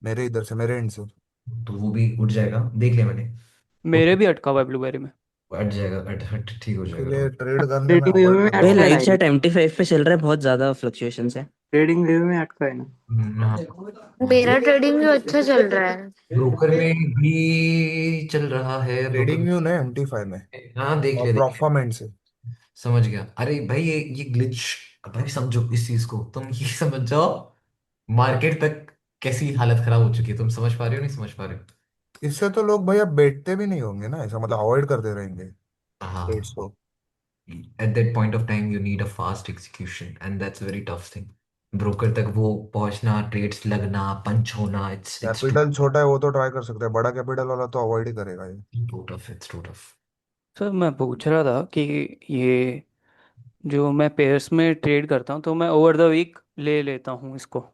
मेरे इधर से, मेरे एंड से। तो वो भी उठ जाएगा, देख लिया मैंने। उठ मेरे भी अटका हुआ है ब्लूबेरी में। हट जाएगा, ठीक हो जाएगा इसीलिए तो। ट्रेड करने में ट्रेडिंग व्यू अवॉइड में कर रहा ये हूँ। अटका है लाइट डायरेक्ट। चार्ट MT5 पे चल रहा है, बहुत ज्यादा फ्लक्चुएशंस है। ट्रेडिंग व्यू में अटका है ना। हाँ। मेरा ट्रेडिंग भी अच्छा चल रहा है। ब्रोकर में भी चल रहा है, ब्रोकर। ट्रेडिंग व्यू ने MT5 में हाँ देख और लिया देख लिया। परफॉर्मेंस से। समझ गया। अरे भाई ये ग्लिच, भाई समझो इस चीज को, तुम ये समझ जाओ मार्केट तक कैसी हालत खराब हो चुकी है। तुम समझ पा रहे हो नहीं समझ पा रहे हो? इससे तो लोग भैया बैठते भी नहीं होंगे ना, ऐसा मतलब अवॉइड करते रहेंगे ट्रेड्स हाँ। को। at that point of time you need a fast execution and that's a very tough thing। Broker तक वो पहुंचना, ट्रेड्स लगना, पंच होना, it's कैपिटल छोटा है वो तो ट्राई कर सकता है, बड़ा कैपिटल वाला तो अवॉइड ही करेगा ये। too tough, it's too tough। Sir मैं पूछ रहा था कि ये जो मैं पेयर्स में ट्रेड करता हूँ तो मैं ओवर द वीक ले लेता हूँ इसको,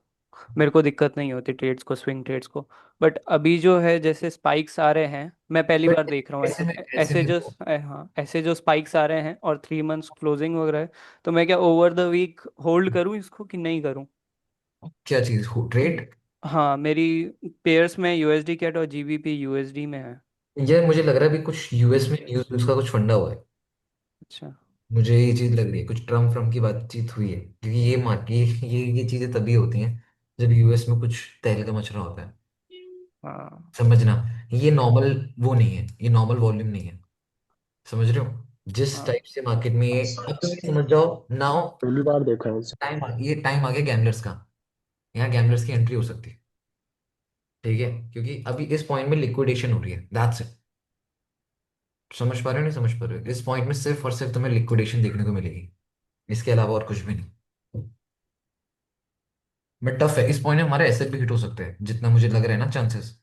मेरे को दिक्कत नहीं होती ट्रेड्स को, स्विंग ट्रेड्स को। बट अभी जो है जैसे स्पाइक्स आ रहे हैं, मैं पहली बार बट देख रहा हूँ ऐसे ऐसे में ऐसे जो हाँ ऐसे जो स्पाइक्स आ रहे हैं और 3 मंथ्स क्लोजिंग वगैरह है, तो मैं क्या ओवर द वीक होल्ड करूँ इसको कि नहीं करूँ? क्या चीज हो ट्रेड? हाँ मेरी पेयर्स में USD कैट और GBP USD में है। ये मुझे लग रहा है अभी कुछ यूएस में न्यूज का कुछ फंडा हुआ है। अच्छा। मुझे ये चीज लग रही है, कुछ ट्रम्प फ्रम्प की बातचीत हुई है, क्योंकि ये मार्केट ये चीजें तभी होती हैं जब यूएस में कुछ तहलका मच रहा होता है। हाँ समझना, ये नॉर्मल वो नहीं है, ये नॉर्मल वॉल्यूम नहीं है। समझ रहे हो? जिस हाँ टाइप से मार्केट में ये, अब तुम ये समझ जाओ नाउ, पहली बार देखा है इसे। ये टाइम आ गया गैम्बलर्स का। यहाँ गैम्बलर्स की एंट्री हो सकती है। ठीक है, क्योंकि अभी इस पॉइंट में लिक्विडेशन हो रही है, दैट्स इट। समझ पा रहे हो नहीं समझ पा रहे हो? इस पॉइंट में सिर्फ और सिर्फ तुम्हें लिक्विडेशन देखने को मिलेगी, इसके अलावा और कुछ भी नहीं। बट टफ है, इस पॉइंट में हमारे एसेट भी हिट हो सकते हैं, जितना मुझे लग रहा है ना चांसेस।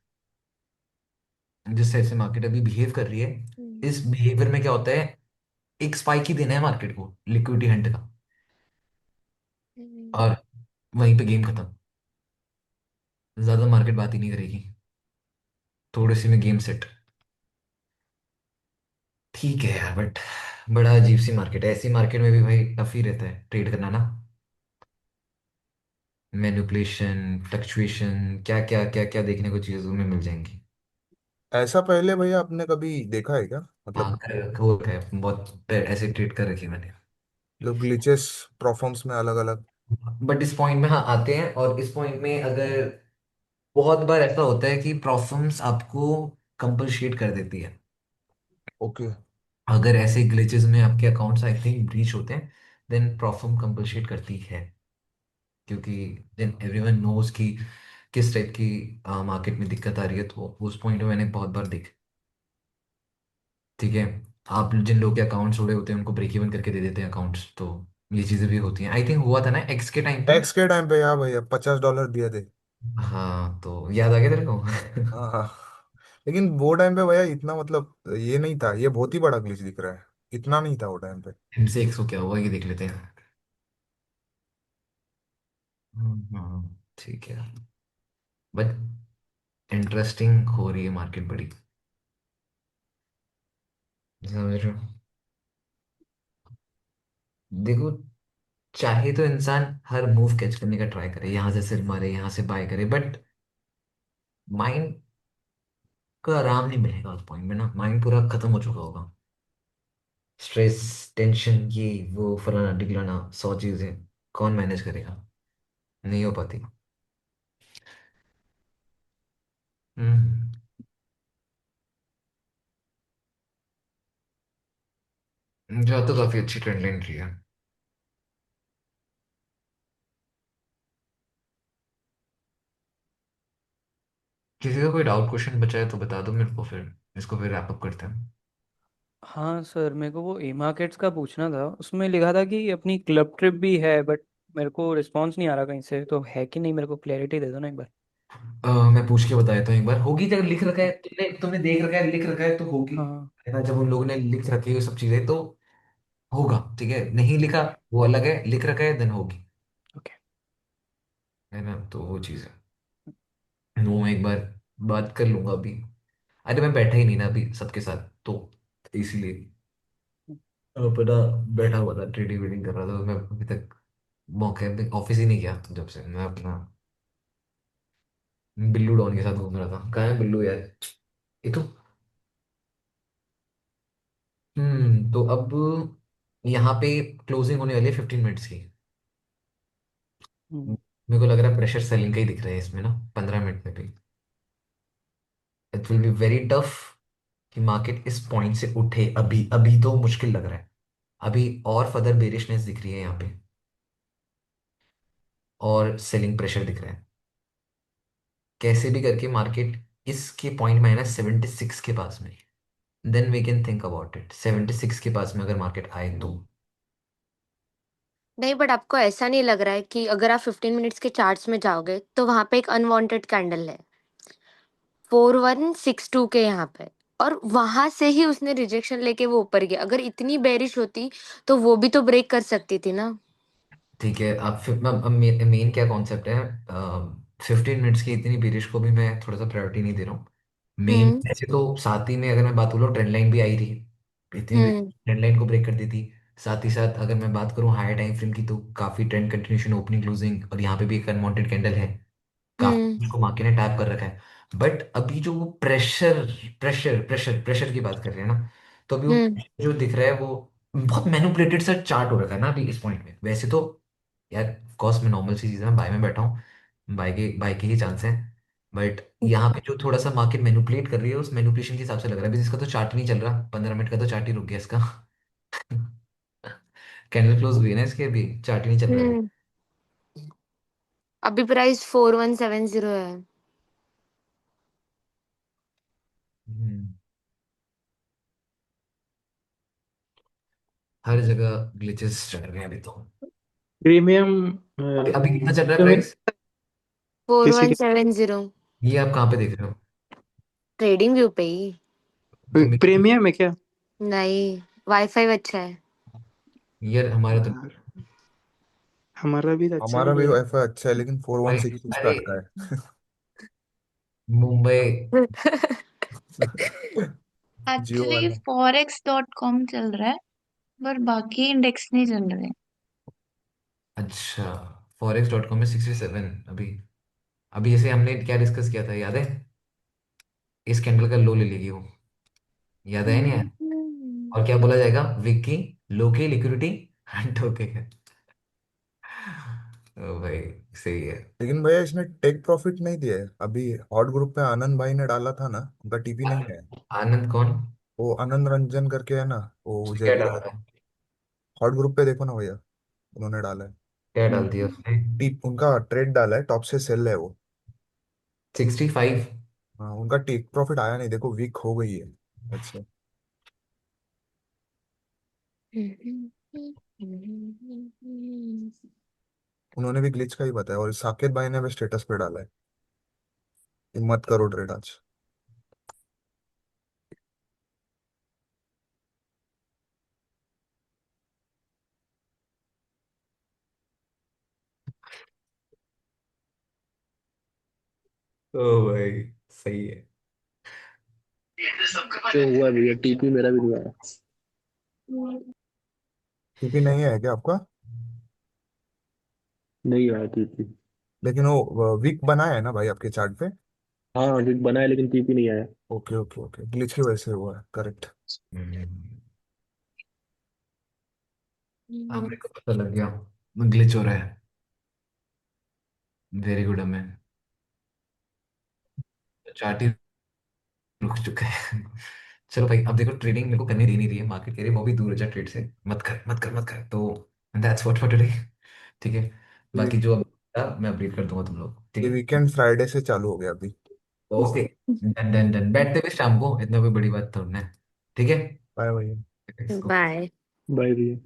जिस तरह से मार्केट अभी बिहेव कर रही है, इस बिहेवियर में क्या होता है, एक स्पाइक ही देना है मार्केट को लिक्विडिटी हंट का, और वहीं पे गेम खत्म। ज्यादा मार्केट बात ही नहीं करेगी, थोड़ी सी में गेम सेट। ठीक है यार, बट बड़ा अजीब सी मार्केट है। ऐसी मार्केट में भी भाई टफ ही रहता है ट्रेड करना ना। मैनिपुलेशन, फ्लक्चुएशन, क्या क्या क्या क्या देखने को चीजों में मिल जाएंगी। ऐसा पहले भैया आपने कभी देखा है क्या, हाँ मतलब वो है, बहुत ऐसे ट्रेड कर रखी है मैंने। लोग ग्लिचेस परफॉर्म्स में अलग अलग। बट इस पॉइंट में हाँ आते हैं, और इस पॉइंट में अगर बहुत बार ऐसा होता है कि प्रॉब्लम्स आपको कंपलशेट कर देती है। ओके। अगर ऐसे ग्लिचेस में आपके अकाउंट्स आई थिंक ब्रीच होते हैं, देन प्रॉब्लम कंपलशेट करती है, क्योंकि देन एवरीवन नोज कि किस टाइप की मार्केट में दिक्कत आ रही है। तो उस पॉइंट में मैंने बहुत बार देख, ठीक है, आप जिन लोग के अकाउंट्स उड़े होते हैं उनको ब्रेक इवन करके दे देते हैं अकाउंट्स। तो ये चीजें भी होती हैं, आई थिंक हुआ था ना एक्स के टाइम पे। टैक्स के टाइम पे यार भैया $50 दिए थे। हाँ तो याद आ गया तेरे को? हाँ हाँ। लेकिन वो टाइम पे भैया इतना मतलब ये नहीं था, ये बहुत ही बड़ा ग्लिच दिख रहा है, इतना नहीं था वो टाइम पे। इनसे 100 क्या हुआ ये देख लेते हैं। ठीक है, बट इंटरेस्टिंग हो रही है मार्केट बड़ी। समझ रहे हो? देखो, चाहे तो इंसान हर मूव कैच करने का ट्राई करे, यहाँ से सिर मारे, यहाँ से बाय करे, बट माइंड को आराम नहीं मिलेगा उस पॉइंट में ना। माइंड पूरा खत्म हो चुका होगा। स्ट्रेस, टेंशन, ये वो फलाना ढिकलाना, 100 चीजें कौन मैनेज करेगा? नहीं हो पाती। हम्म। जो तो काफी अच्छी ट्रेंड लाइन रही है। किसी का कोई डाउट क्वेश्चन बचा है तो बता दो मेरे को, फिर इसको फिर रैप अप करते हैं। हाँ सर, मेरे को वो ई मार्केट्स का पूछना था। उसमें लिखा था कि अपनी क्लब ट्रिप भी है, बट मेरे को रिस्पांस नहीं आ रहा कहीं से। तो है कि नहीं, मेरे को क्लैरिटी दे दो ना एक बार। मैं पूछ के बता देता हूँ एक बार। होगी, जब लिख रखा है तुमने तुमने देख रखा है, लिख रखा है तो होगी। हाँ। है ना? जब उन लोगों ने लिख रखी है ये सब चीजें तो होगा। ठीक है, नहीं लिखा वो अलग है, लिख रखा है देन होगी। ओके। है ना? तो वो चीज है। वो मैं एक बार बात कर लूंगा अभी। अरे मैं बैठा ही नहीं ना अभी सबके साथ, तो इसीलिए अपना बैठा हुआ था, ट्रेडिंग वेडिंग कर रहा था। तो मैं अभी तक मौके पे ऑफिस ही नहीं गया, तो जब से मैं अपना बिल्लू डॉन के साथ घूम रहा था। कहाँ है बिल्लू यार? ये तो तो अब यहाँ पे क्लोजिंग होने वाली है 15 मिनट्स की। हम्म। मेरे को लग रहा है प्रेशर सेलिंग का ही दिख रहा है इसमें ना, 15 मिनट में भी। It will be very tough कि मार्केट इस पॉइंट से उठे। अभी अभी तो मुश्किल लग रहा है। अभी और फर्दर बेरिशनेस दिख रही है यहाँ पे, और सेलिंग प्रेशर दिख रहा है। कैसे भी करके मार्केट इसके पॉइंट में है ना, 76 के पास में, then we can think about it. 76 के पास में अगर मार्केट आए तो। नहीं, बट आपको ऐसा नहीं लग रहा है कि अगर आप 15 मिनट्स के चार्ट्स में जाओगे तो वहां पे एक अनवांटेड कैंडल है 4162 के यहाँ पे, और वहां से ही उसने रिजेक्शन लेके वो ऊपर गया। अगर इतनी बेरिश होती तो वो भी तो ब्रेक कर सकती थी ना। ठीक है, अब मेन क्या कॉन्सेप्ट है? 15 मिनट्स की इतनी बेरिश को भी मैं थोड़ा सा प्रायोरिटी नहीं दे रहा हूँ। मेन हम्म। ऐसे तो साथ ही में अगर मैं बात बोलूँ, ट्रेंड लाइन भी आई रही है। इतनी हम्म। ट्रेंड लाइन को ब्रेक कर देती। साथ ही साथ अगर मैं बात करूँ हायर टाइम फ्रेम की, तो काफी ट्रेंड कंटिन्यूशन, ओपनिंग क्लोजिंग, और यहाँ पे भी एक अनवांटेड कैंडल है। हम्म। काफी उसको मार्केट ने टैप कर रखा है। बट अभी जो वो प्रेशर प्रेशर प्रेशर प्रेशर की बात कर रहे हैं ना, तो अभी वो हम्म। जो दिख रहा है वो बहुत मैनिपुलेटेड सा चार्ट हो रखा है ना अभी इस पॉइंट में। वैसे तो यार, कॉस्ट में नॉर्मल सी चीज़ है, मैं बाय में बैठा हूँ, बाय के ही चांस है। बट यहाँ पे जो थोड़ा सा मार्केट मैनिपुलेट कर रही है, उस मैनिपुलेशन के हिसाब से लग रहा है अभी। इसका तो चार्ट नहीं चल रहा, 15 मिनट का तो चार्ट ही रुक गया इसका। कैंडल क्लोज हुई है ना इसके, अभी चार्ट ही नहीं चल रहा है। हम्म। अभी प्राइस 4170 है। हम्म, हर जगह ग्लिचेस चल रहे हैं अभी तो। प्रीमियम अभी अभी कितना चल रहा है तो प्राइस? फोर किसी वन के सेवन जीरो ये आप कहाँ पे देख रहे हो? ट्रेडिंग व्यू पे ही। तो मेरे प्रीमियम है क्या? नहीं, वाईफाई अच्छा है। यार हमारा तो यार, हमारा भी तो अच्छा हमारा नहीं भी है। वाईफाई अच्छा है, लेकिन फोर वन भाई, सिक्स पे अरे अटका है। मुंबई। जियो एक्चुअली वाला। forex.com चल रहा है, पर बाकी इंडेक्स नहीं चल रहे। अच्छा, forex.com में 67 अभी। अभी जैसे हमने क्या डिस्कस किया था, याद है? इस कैंडल का लो ले लेगी वो, याद है नहीं यार? और क्या बोला जाएगा? विक्की, लो की लिक्विडिटी ठोकेगा। ओ भाई, सही है। लेकिन भैया इसने टेक प्रॉफिट नहीं दिया है अभी। हॉट ग्रुप पे आनंद भाई ने डाला था ना, उनका टीपी नहीं है। आनंद कौन? वो आनंद रंजन करके है ना, वो उसने क्या जयपुर डाला वाले। है? हॉट ग्रुप पे देखो ना भैया, उन्होंने डाला है। क्या डाल दिया उसने? टीप उनका ट्रेड डाला है, टॉप से सेल है वो। 65। हाँ, उनका टेक प्रॉफिट आया नहीं, देखो वीक हो गई है। अच्छा। उन्होंने भी ग्लिच का ही बताया, और साकेत भाई ने भी स्टेटस पे डाला है कि मत करो ट्रेड आज। ओ भाई, सही है। जो हुआ भैया, टीपी मेरा भी हुआ है। टीपी नहीं है क्या आपका? नहीं आया टीपी। लेकिन वो वीक बना है ना भाई आपके चार्ट पे? हाँ वीक बना है लेकिन टीपी नहीं आया। ओके ओके ओके, ग्लिच की वजह से हुआ है, करेक्ट। हाँ मेरे को पता लग गया, ग्लिच हो रहा है। वेरी गुड हमें, चार्ट ही रुक चुका है। चलो भाई, अब देखो ट्रेडिंग मेरे को करने दे नहीं रही है, मार्केट कह रही है वो भी दूर हो जा ट्रेड से, मत कर मत कर मत कर, तो दैट्स व्हाट फॉर टुडे। ठीक है, बाकी जो अब था, मैं अपडेट कर दूंगा तुम लोग, ठीक ये है। वीकेंड फ्राइडे से चालू हो गया अभी। ओके, डन डन डन, बैठते हुए शाम को, इतना कोई बड़ी बात थोड़ी ना है, ठीक है। Bye bye. बाय। बाय भैया।